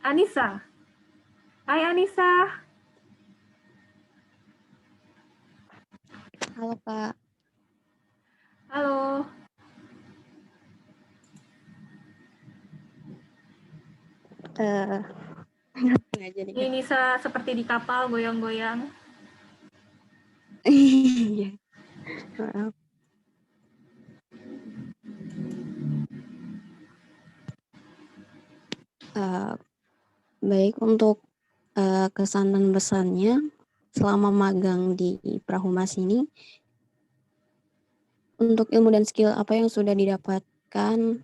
Anissa. Hai Anissa. Halo Kak. Halo. Ini Nisa seperti di kapal goyang-goyang. Iya. Maaf. Baik, untuk kesan dan pesannya selama magang di Prahumas ini, untuk ilmu dan skill apa yang sudah didapatkan,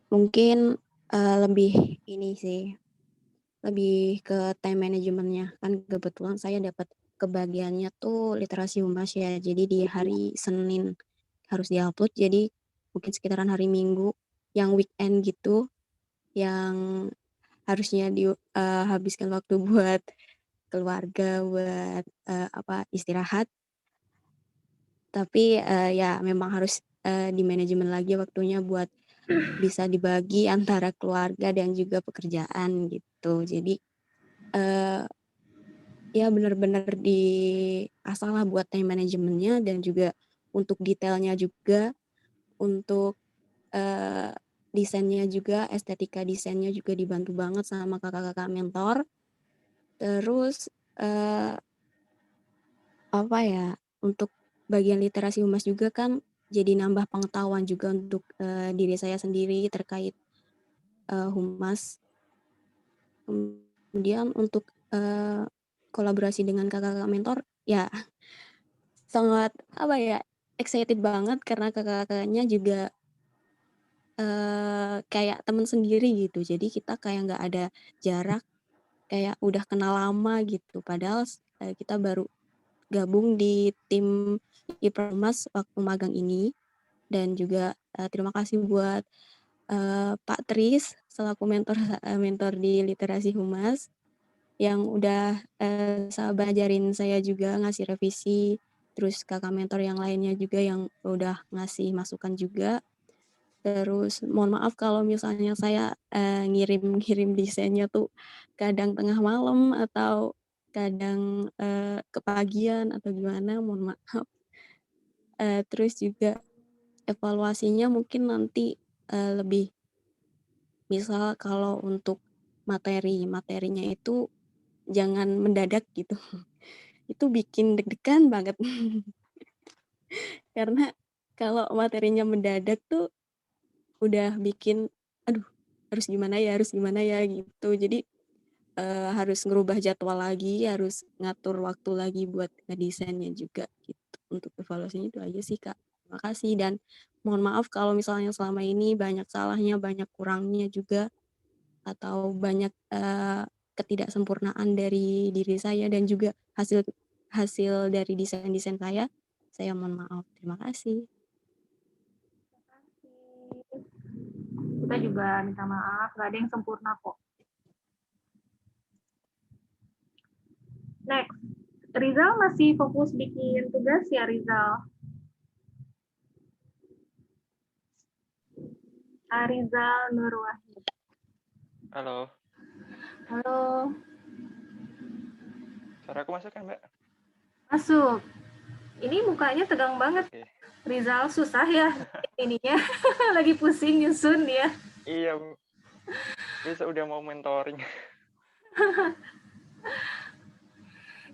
mungkin lebih ini sih, lebih ke time management-nya. Kan kebetulan saya dapat kebagiannya tuh literasi humas ya, jadi di hari Senin harus diupload, jadi mungkin sekitaran hari Minggu yang weekend gitu, yang harusnya habiskan waktu buat keluarga, buat istirahat. Tapi ya memang harus di manajemen lagi waktunya buat bisa dibagi antara keluarga dan juga pekerjaan gitu. Jadi ya benar-benar diasah lah buat time manajemennya, dan juga untuk detailnya juga, untuk desainnya juga, estetika desainnya juga dibantu banget sama kakak-kakak mentor. Terus untuk bagian literasi humas juga kan jadi nambah pengetahuan juga untuk diri saya sendiri terkait humas. Kemudian untuk kolaborasi dengan kakak-kakak mentor, ya sangat excited banget karena kakak-kakaknya juga kayak teman sendiri gitu. Jadi kita kayak nggak ada jarak, kayak udah kenal lama gitu. Padahal kita baru gabung di tim Ipermas waktu magang ini. Dan juga terima kasih buat Pak Tris selaku mentor di literasi humas yang udah sabar ajarin saya juga, ngasih revisi. Terus kakak mentor yang lainnya juga yang udah ngasih masukan juga. Terus mohon maaf kalau misalnya saya ngirim desainnya tuh kadang tengah malam atau kadang kepagian atau gimana, mohon maaf. Terus juga evaluasinya mungkin nanti lebih, misal kalau untuk materinya itu jangan mendadak gitu. Itu bikin deg-degan banget. Karena kalau materinya mendadak tuh udah bikin, aduh harus gimana ya gitu. Jadi harus ngerubah jadwal lagi, harus ngatur waktu lagi buat ngedesainnya juga gitu. Untuk evaluasinya itu aja sih Kak. Terima kasih, dan mohon maaf kalau misalnya selama ini banyak salahnya, banyak kurangnya juga, atau banyak ketidaksempurnaan dari diri saya dan juga hasil dari desain saya mohon maaf. Terima kasih. Kita juga minta maaf, nggak ada yang sempurna kok. Next, Rizal masih fokus bikin tugas ya, Rizal? Rizal Nur Wahid. Halo, Halo, suara aku masuk kan, Mbak? masuk. Ini mukanya tegang banget. Oke. Rizal susah ya ininya. Lagi pusing nyusun ya. Iya, besok udah mau mentoring.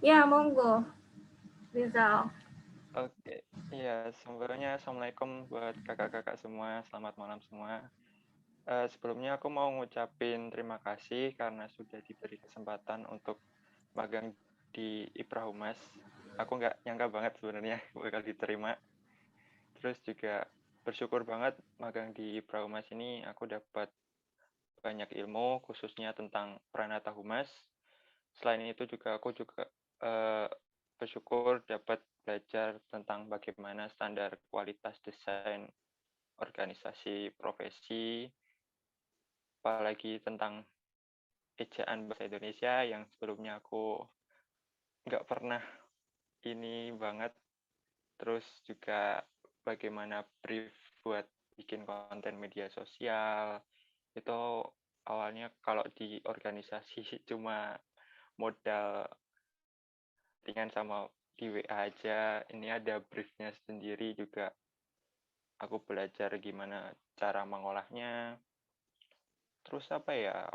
Ya, monggo. Rizal. Oke, iya, sebelumnya Assalamualaikum buat kakak-kakak semua, selamat malam semua. Sebelumnya aku mau ngucapin terima kasih karena sudah diberi kesempatan untuk magang di Ipra Humas. Aku nggak nyangka banget sebenarnya bakal diterima. Terus juga bersyukur banget magang di Ipra Humas ini aku dapat banyak ilmu khususnya tentang Pranata Humas. Selain itu juga aku juga bersyukur dapat belajar tentang bagaimana standar kualitas desain organisasi profesi, apalagi tentang ejaan bahasa Indonesia yang sebelumnya aku nggak pernah ini banget. Terus juga bagaimana brief buat bikin konten media sosial. Itu awalnya kalau di organisasi cuma modal ringan sama di WA aja. Ini ada briefnya sendiri juga. Aku belajar gimana cara mengolahnya. Terus apa ya?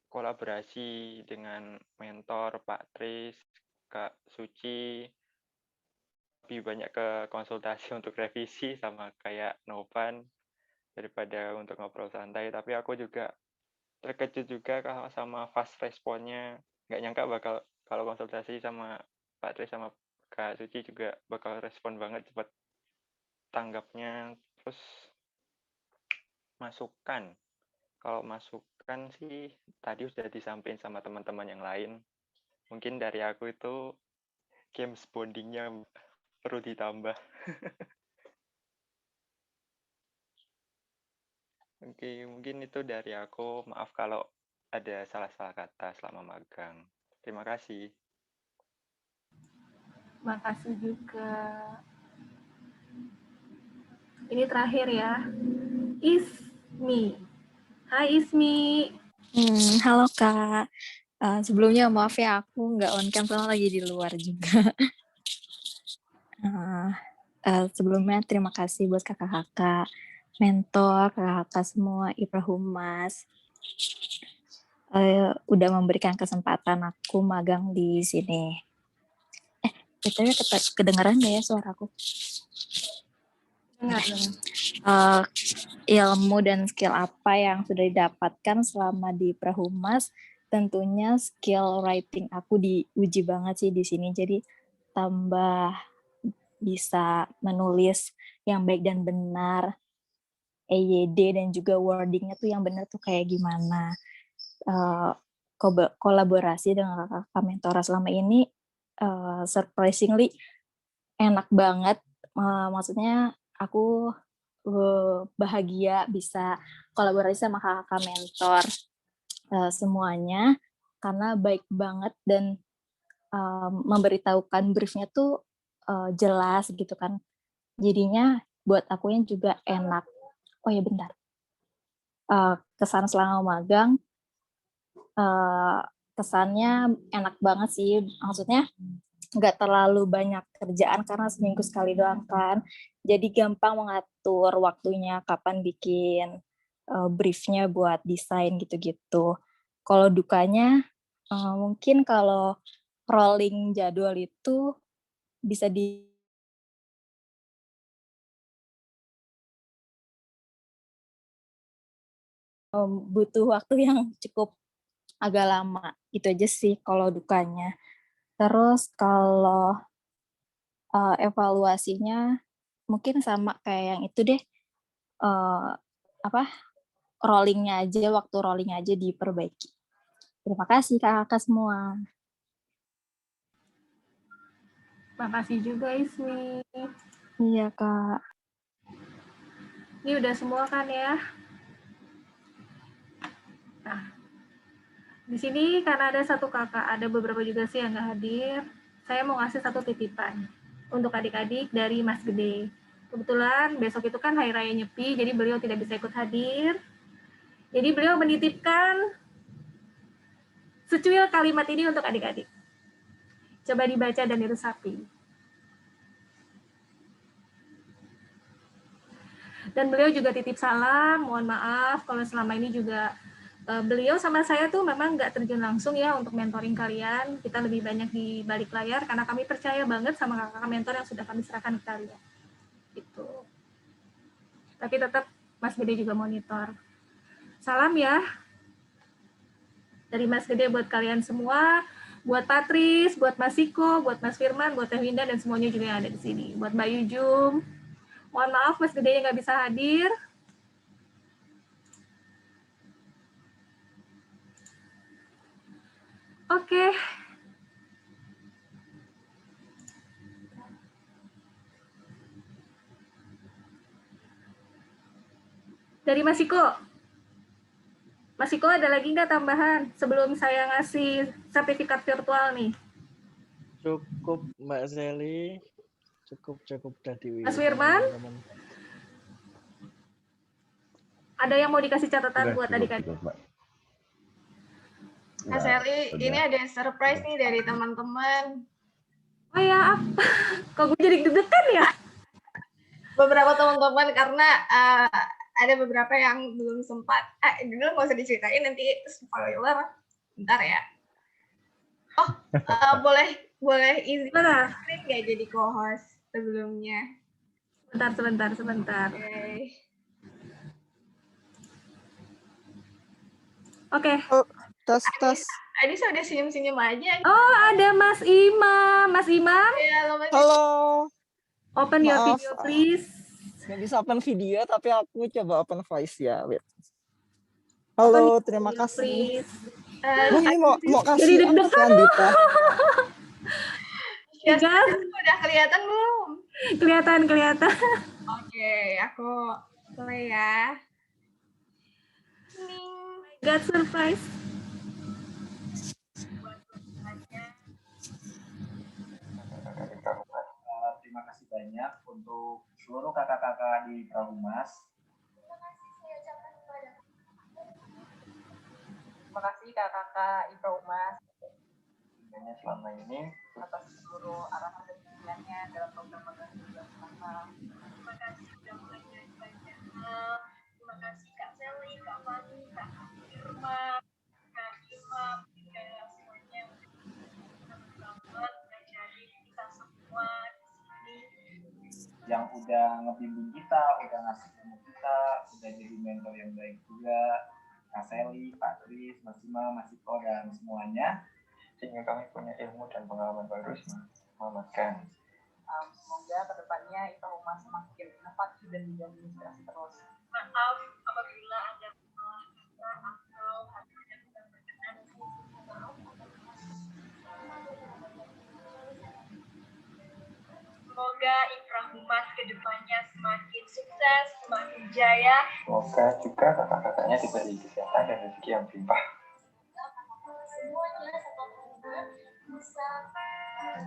Kolaborasi dengan mentor Pak Tris, Kak Suci, lebih banyak ke konsultasi untuk revisi sama kayak Novan daripada untuk ngobrol santai. Tapi aku juga terkejut juga kalau sama fast responnya. Nggak nyangka bakal kalau konsultasi sama Pak Tris sama Kak Suci juga bakal respon banget cepat. tanggapnya. Terus masukan. Kalau masukan sih tadi sudah disampaikan sama teman-teman yang lain. Mungkin dari aku itu games bondingnya perlu ditambah. Oke, mungkin itu dari aku. Maaf kalau ada salah-salah kata selama magang. Terima kasih. Makasih juga. Ini terakhir ya. Ismi. Hai Ismi. Halo Kak. Sebelumnya maaf ya aku nggak on cam soalnya lagi di luar juga. Sebelumnya terima kasih buat kakak-kakak, mentor, kakak-kakak semua, IPRA Humas. Udah memberikan kesempatan aku magang di sini. BTW kedengeran nggak ya suaraku? Ilmu dan skill apa yang sudah didapatkan selama di Prahumas, tentunya skill writing aku diuji banget sih di sini. Jadi tambah bisa menulis yang baik dan benar, EYD dan juga wordingnya tuh yang benar tuh kayak gimana. Kolaborasi dengan kakak mentora selama ini surprisingly enak banget. Maksudnya aku bahagia bisa kolaborasi sama kakak mentor semuanya karena baik banget dan memberitahukan briefnya tuh jelas gitu kan. Jadinya buat aku yang juga enak. Oh ya bentar. Kesan selama magang kesannya enak banget sih. Maksudnya nggak terlalu banyak kerjaan karena seminggu sekali doang kan. Jadi gampang mengatur waktunya kapan bikin briefnya buat desain gitu-gitu. Kalau dukanya mungkin kalau rolling jadwal itu bisa butuh waktu yang cukup agak lama. Itu aja sih kalau dukanya. Terus kalau evaluasinya mungkin sama kayak yang itu deh, rollingnya aja, waktu rolling aja diperbaiki. Terima kasih kakak semua. Makasih juga Ismi. Iya kak. Ini udah semua kan ya? Nah, di sini karena ada satu kakak, ada beberapa juga sih yang nggak hadir. Saya mau ngasih satu titipan untuk adik-adik dari Mas Gede. Kebetulan besok itu kan Hari Raya Nyepi, jadi beliau tidak bisa ikut hadir. Jadi beliau menitipkan secuil kalimat ini untuk adik-adik. Coba dibaca dan diresapi. Dan beliau juga titip salam, mohon maaf kalau selama ini juga beliau sama saya tuh memang nggak terjun langsung ya untuk mentoring kalian. Kita lebih banyak di balik layar karena kami percaya banget sama kakak mentor yang sudah kami serahkan ke kalian. Gitu. Tapi tetap Mas Gede juga monitor. Salam ya dari Mas Gede buat kalian semua, buat Patris, buat Mas Siko, buat Mas Firman, buat Teh Winda dan semuanya juga yang ada di sini. Buat Mbak Yujum. Mohon maaf Mas Gede yang nggak bisa hadir. Oke. Dari Mas Siko. Mas Siko ada lagi nggak tambahan sebelum saya ngasih sertifikat virtual nih? Cukup Mbak Sally. Cukup tadi. Mas Firman? Ada yang mau dikasih catatan buat adik-adik? Mas Sally, ini ada surprise nih dari teman-teman. Oh ya, apa? Kok gue jadi deg-degan ya? Beberapa teman-teman karena ada beberapa yang belum sempat. Dulu nggak usah diceritain, nanti spoiler. Bentar ya. Oh, boleh izin nggak jadi co-host sebelumnya? Sebentar. Oke. Tos. Adisa udah senyum-senyum aja. Oh, ada Mas Imam. Mas Imam? Ya, halo. Open your video, please. Nggak bisa open video, tapi aku coba open voice ya. Wait. Halo, terima kasih. Please. Ini mau Jadi kasih apa deg-degan. sih Andita? Ya, Tinggal udah kelihatan belum? kelihatan. Oke, aku play ya. God surprise. Terima kasih banyak untuk seluruh kakak-kakak di Prahumas. Terima kasih kakak-kakak IPA Umas Selama ini atas seluruh arahan dan bimbingannya dalam program magang bulan pertama. Terima kasih sudah belajar banyak hal. Terima kasih Kak Sally, Kak Fani, Kak Irma, Kak Imam, dan semuanya banget ngajari kita semua di sini. Yang udah ngebimbing kita, udah ngasih ilmu kita, udah jadi mentor yang baik juga. Kak Sally, Pak Kris, Mas Ima, Mas Iko, dan semuanya. sehingga kami punya ilmu dan pengalaman baru semakin. Semoga kedepannya IPA Umas semakin inovatif dan menginspirasi terus. Maaf apabila ada salah kata atau hal yang tidak berkenan. Semoga IPA Humas kedepannya semakin sukses, semakin jaya. Semoga juga kakak-kakaknya diberi kesehatan dan rezeki yang berlimpah. Semuanya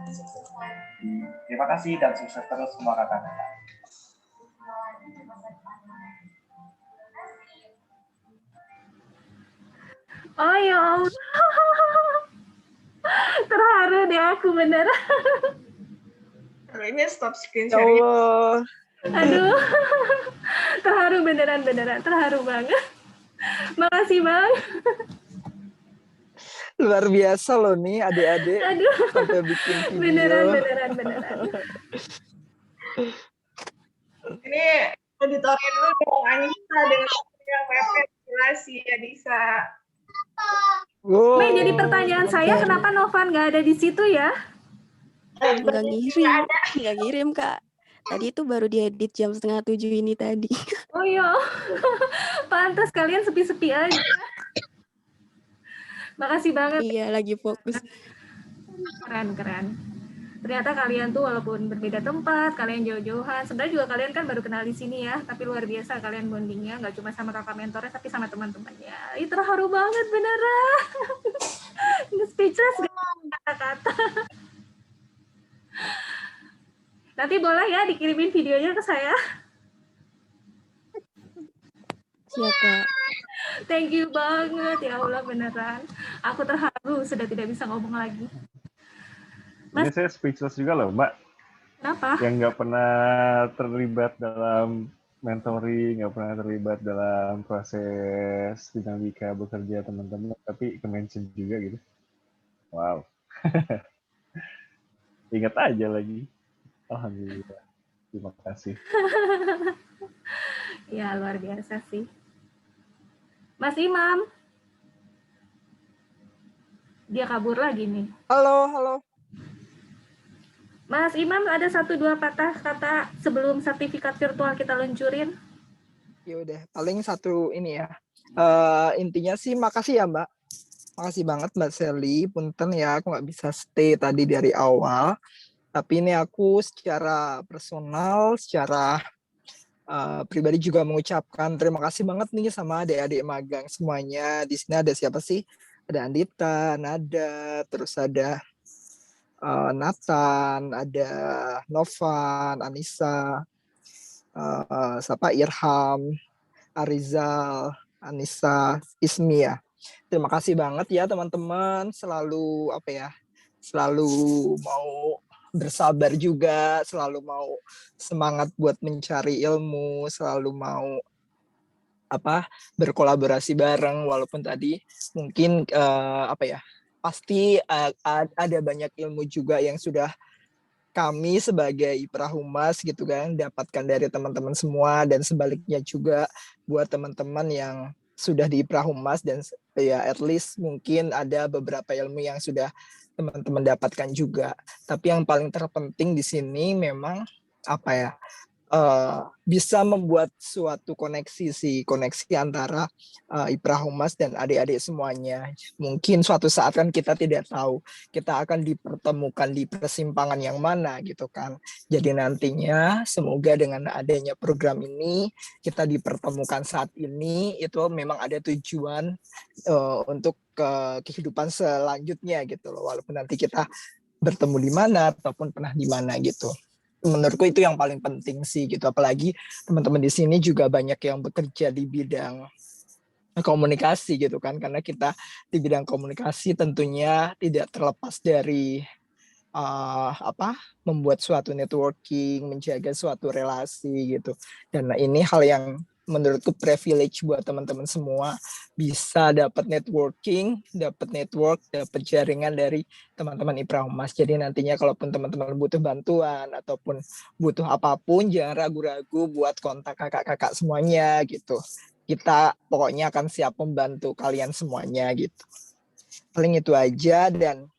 bisa sukses lagi. Terima kasih dan sukses terus semua kakak-kakak. Oh ya Allah. Terharu deh aku beneran. Ini stop screen Ya sharing. Allah. Aduh. Terharu beneran. Terharu banget. Makasih Bang. Luar biasa loh nih adik-adik. Aduh. Sampai bikin video. Beneran. Ini editornya dulu dong, Anissa dengan yang mepet jelas ya Disa. Mei, jadi pertanyaan saya kenapa Novan nggak ada di situ ya? Nggak ngirim Kak. Tadi itu baru diedit jam 6:30 ini tadi. Oh iya, pantas kalian sepi-sepi aja. Makasih banget. Iya, lagi fokus. Keren. Ternyata kalian tuh walaupun berbeda tempat, kalian jauh-jauhan. Sebenarnya juga kalian kan baru kenal di sini ya, tapi luar biasa kalian bondingnya, nggak cuma sama kakak mentornya, tapi sama teman-temannya. Itu terharu banget beneran. Speechless gak kata-kata. Nanti boleh ya dikirimin videonya ke saya. Siap Kak. Thank you banget, ya Allah beneran. Aku terharu, sudah tidak bisa ngomong lagi. Ini saya speechless juga loh, Mbak. Kenapa? Yang nggak pernah terlibat dalam mentoring, nggak pernah terlibat dalam proses dinamika bekerja teman-teman, tapi ke-mention juga gitu. Wow. Ingat aja lagi. Alhamdulillah. Terima kasih. Ya, luar biasa sih. Mas Imam. Dia kabur lagi nih. Halo. Mas Imam, ada 1-2 patah kata sebelum sertifikat virtual kita luncurin? Ya udah, paling satu ini ya. Intinya sih makasih ya Mbak. Makasih banget Mbak Sally. Punten ya, aku nggak bisa stay tadi dari awal. Tapi ini aku secara personal, secara pribadi juga mengucapkan terima kasih banget nih sama adik-adik magang semuanya. Di sini ada siapa sih? Ada Andita, Nada, terus ada Nathan, ada Novan, Anissa, siapa Irham, Arizal, Anissa, Ismi ya. Terima kasih banget ya teman-teman, selalu mau bersabar juga, selalu mau semangat buat mencari ilmu, selalu mau berkolaborasi bareng, walaupun tadi mungkin pasti ada banyak ilmu juga yang sudah kami sebagai Prahumas gitu kan dapatkan dari teman-teman semua, dan sebaliknya juga buat teman-teman yang sudah di Prahumas, dan ya at least mungkin ada beberapa ilmu yang sudah teman-teman dapatkan juga. Tapi yang paling terpenting di sini memang bisa membuat suatu koneksi antara Ipra Humas dan adik-adik semuanya. Mungkin suatu saat kan kita tidak tahu kita akan dipertemukan di persimpangan yang mana gitu kan. Jadi nantinya semoga dengan adanya program ini kita dipertemukan saat ini, itu memang ada tujuan untuk kehidupan selanjutnya gitu loh, walaupun nanti kita bertemu di mana ataupun pernah di mana gitu. Menurutku itu yang paling penting sih gitu, apalagi teman-teman di sini juga banyak yang bekerja di bidang komunikasi gitu kan, karena kita di bidang komunikasi tentunya tidak terlepas dari membuat suatu networking, menjaga suatu relasi gitu. Dan ini hal yang menurutku privilege buat teman-teman semua, bisa dapat networking, dapat network, dapat jaringan dari teman-teman Ipra Humas. Jadi nantinya kalaupun teman-teman butuh bantuan ataupun butuh apapun, jangan ragu-ragu buat kontak kakak-kakak semuanya gitu. Kita pokoknya akan siap membantu kalian semuanya gitu. Paling itu aja. Dan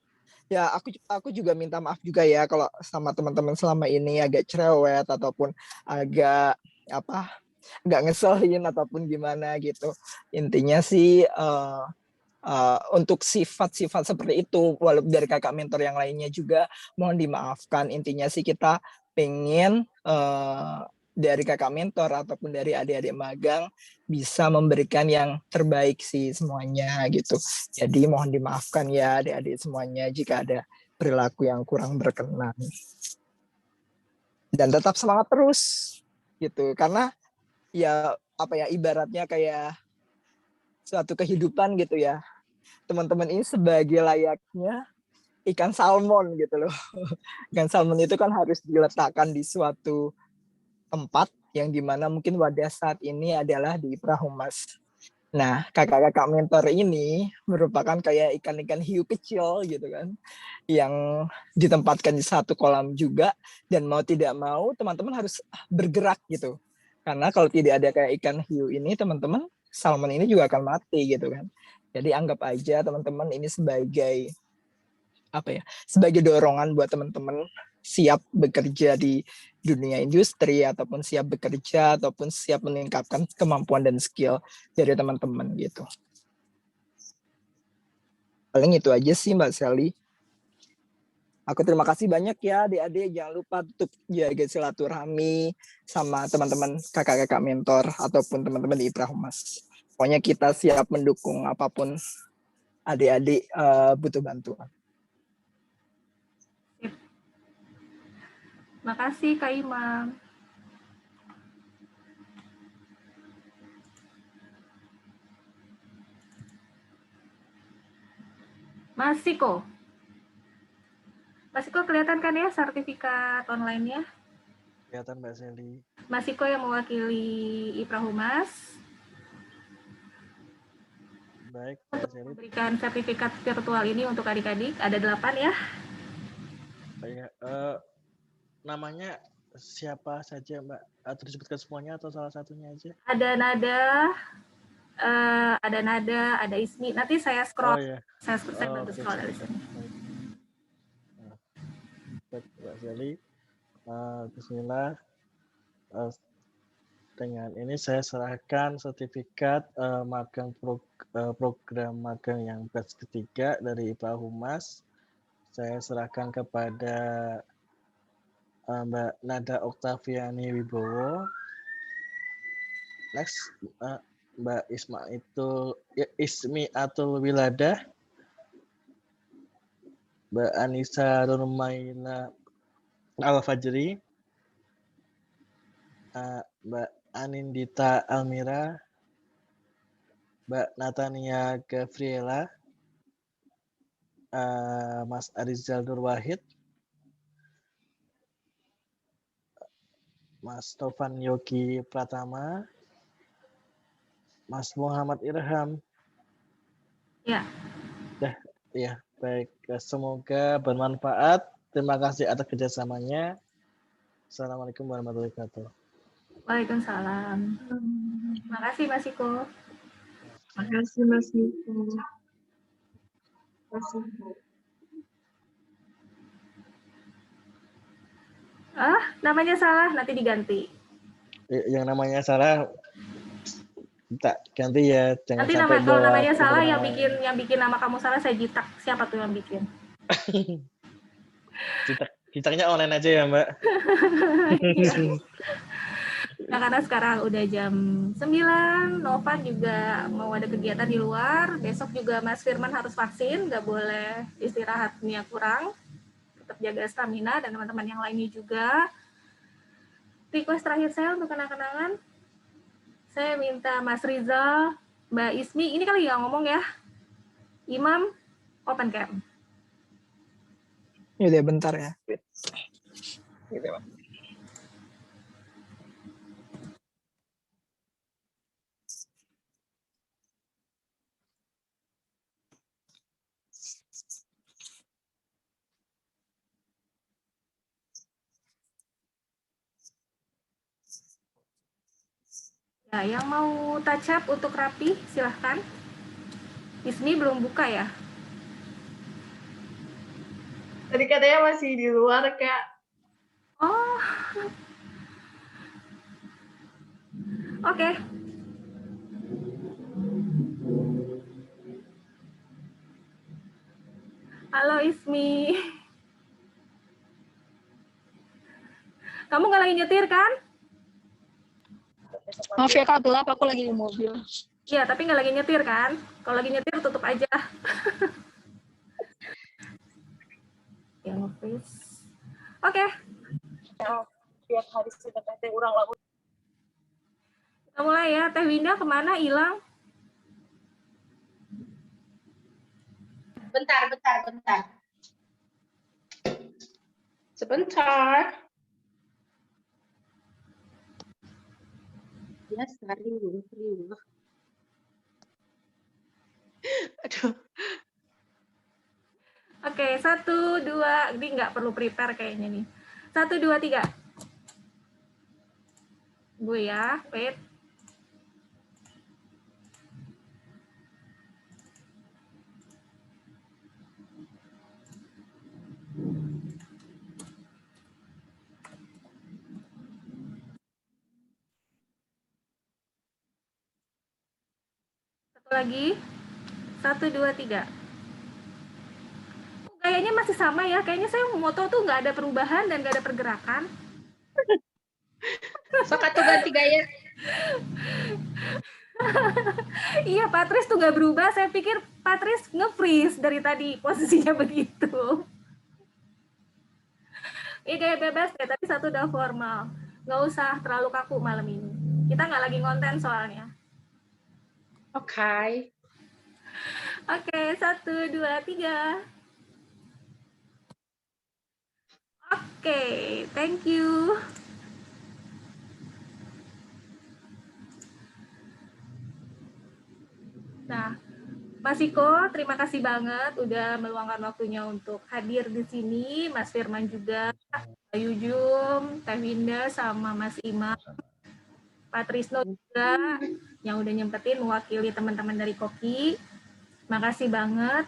ya aku juga minta maaf juga ya kalau sama teman-teman selama ini agak cerewet ataupun agak nggak ngeselin ataupun gimana gitu. Intinya sih untuk sifat-sifat seperti itu, walaupun dari kakak mentor yang lainnya juga mohon dimaafkan. Intinya sih kita pengen dari kakak mentor ataupun dari adik-adik magang bisa memberikan yang terbaik sih semuanya gitu. Jadi mohon dimaafkan ya adik-adik semuanya jika ada perilaku yang kurang berkenan. Dan tetap semangat terus gitu, karena ya ibaratnya kayak suatu kehidupan gitu ya. Teman-teman ini sebagai layaknya ikan salmon gitu loh. Ikan salmon itu kan harus diletakkan di suatu tempat yang dimana mungkin wadah saat ini adalah di Ipra Humas. Nah, kakak-kakak mentor ini merupakan kayak ikan-ikan hiu kecil gitu kan, yang ditempatkan di satu kolam juga, dan mau tidak mau teman-teman harus bergerak gitu. Karena kalau tidak ada kayak ikan hiu ini, teman-teman, salmon ini juga akan mati gitu kan. Jadi anggap aja teman-teman ini sebagai sebagai dorongan buat teman-teman siap bekerja di dunia industri ataupun siap bekerja ataupun siap meningkatkan kemampuan dan skill dari teman-teman gitu. Paling itu aja sih Mbak Sally. Aku terima kasih banyak ya adik-adik, jangan lupa untuk jaga silaturahmi sama teman-teman kakak-kakak mentor ataupun teman-teman di Ipra Humas. Pokoknya kita siap mendukung apapun adik-adik butuh bantuan. Makasih Kak Imam. Mas Siko. Mas Siko kelihatan kan ya sertifikat online-nya? Kelihatan Mbak Sally. Mas Siko yang mewakili Ipra Humas. Baik, Mbak Sally. Memberikan sertifikat virtual ini untuk adik-adik, ada 8 ya. Baik, namanya siapa saja Mbak? Atau disebutkan semuanya atau salah satunya aja? Ada Nada, ada Ismi. Nanti saya scroll. Oh, iya. Saya bantu scroll dari sini. Baik, Mbak Sally. Bismillah. Dengan ini saya serahkan sertifikat magang program magang yang batch ketiga dari Ipra Humas. Saya serahkan kepada Mbak Nada Oktaviani Wibowo. Next, Mbak Ismiatul Wilada, Mbak Anissa Rumaila Al-Fajri, Mbak Anindita Almira, Mbak Natania Gavriela, Mas Arizal Nur Wahid, Mas Tovan Yogi Pratama, Mas Muhammad Irham. Ya. Ya, baik. Semoga bermanfaat. Terima kasih atas kerjasamanya. Assalamualaikum warahmatullahi wabarakatuh. Waalaikumsalam. Terima kasih Mas Iko. Terima kasih Mas Iko. Terima kasih Bu. Namanya salah, nanti diganti. yang namanya salah tak ganti ya, jangan Nanti sampai kalau buat namanya salah yang yang bikin nama kamu salah saya jitak. Siapa tuh yang bikin? Jitaknya online aja ya, Mbak. Nah, karena sekarang udah jam 9, Novan juga mau ada kegiatan di luar. Besok juga Mas Firman harus vaksin, nggak boleh istirahatnya kurang. Tetap jaga stamina dan teman-teman yang lainnya juga. Request terakhir saya untuk kenang-kenangan, saya minta Mas Rizal, Mbak Ismi, ini kali yang ngomong ya, Imam, open cam. Ya udah bentar ya. Gitu, Pak. Nah, yang mau touch up untuk rapi, silahkan. Ismi belum buka ya? Tadi katanya masih di luar, Kak. Oh. Oke. Halo Ismi. Kamu nggak lagi nyetir kan? Maaf ya Kak, gelap, aku lagi di mobil. Iya, tapi nggak lagi nyetir kan? Kalau lagi nyetir tutup aja. Ya, please. Oke. Tiap hari sudah teh urang lagu. Kita mulai ya. Teh Winda kemana? Hilang? Bentar. Sebentar. Ya, serius. Aduh. Oke, 1, 2. Ini nggak perlu prepare kayaknya nih. 1, 2, 3. Gue ya, wait. Satu lagi. 1, 2, 3. Kayaknya masih sama ya. Kayaknya saya moto tuh nggak ada perubahan dan nggak ada pergerakan. Sok atuh ganti gaya. Iya, Patris tuh nggak berubah. Saya pikir Patris nge-freeze dari tadi posisinya begitu. Iya, gaya bebas ya. Tadi 1 udah formal. Nggak usah terlalu kaku malam ini. Kita nggak lagi konten soalnya. Oke. Oke, 1, 2, 3. Oke, thank you. Nah, Mas Iko, terima kasih banget udah meluangkan waktunya untuk hadir di sini. Mas Firman juga, Mbak Yujum, Teh Winda, sama Mas Imam. Pak Trisno juga yang udah nyempetin mewakili teman-teman dari Koki. Makasih banget.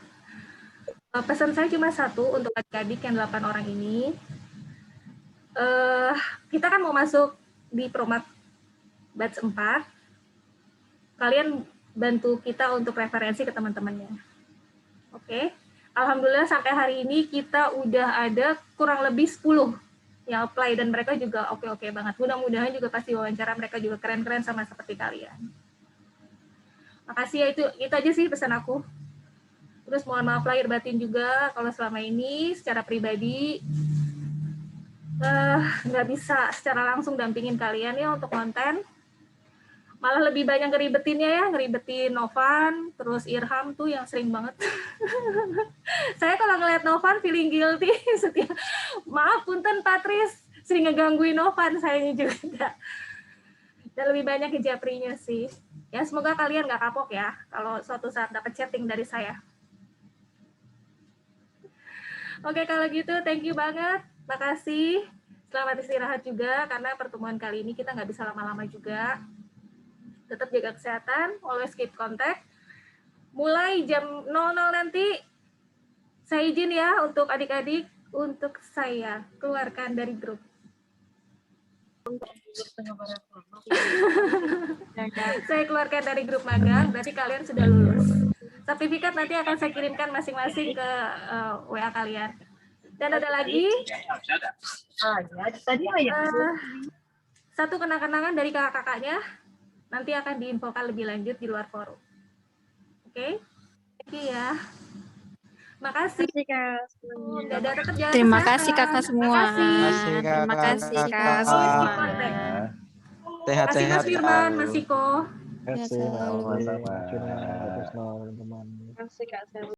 Pesan saya cuma 1 untuk adik-adik yang 8 orang ini. Kita kan mau masuk di Promat Batch 4. Kalian bantu kita untuk referensi ke teman-temannya. Oke. Alhamdulillah sampai hari ini kita udah ada kurang lebih 10 yang apply dan mereka juga oke-oke banget. Mudah-mudahan juga pasti wawancara mereka juga keren-keren sama seperti kalian. Makasih ya, itu aja sih pesan aku. Terus mohon maaf lahir batin juga kalau selama ini secara pribadi nggak bisa secara langsung dampingin kalian ya untuk konten. Malah lebih banyak ngeribetinnya ya, ngeribetin Novan, terus Irham tuh yang sering banget. Saya kalau ngeliat Novan feeling guilty setiap, maaf punten Patris, sering ngegangguin Novan sayanya juga. Dan lebih banyak ke Japrinya sih. Ya semoga kalian nggak kapok ya, kalau suatu saat dapat chatting dari saya. Oke kalau gitu, thank you banget, makasih. Selamat istirahat juga, karena pertemuan kali ini kita nggak bisa lama-lama juga. Tetap jaga kesehatan, always keep contact. Mulai jam 00 nanti, saya izin ya untuk adik-adik, untuk saya keluarkan dari grup. Saya keluarkan dari grup magang, berarti kalian sudah lulus. Sertifikat nanti akan saya kirimkan masing-masing ke WA kalian. Dan ada lagi satu kenang-kenangan dari kakak-kakaknya, nanti akan diinfokan lebih lanjut di luar forum. Oke? Thank you ya. Makasih. Dadah, tetap jaga Terima kesehatan. kasih kakak semua. Makasih. Terima kasih kak Always semua. keep contact. Makasih Sehat-sehat Mas Firman, Mas Siko. Terima kasih, Sama-sama. teman-teman. Terima kasih kak.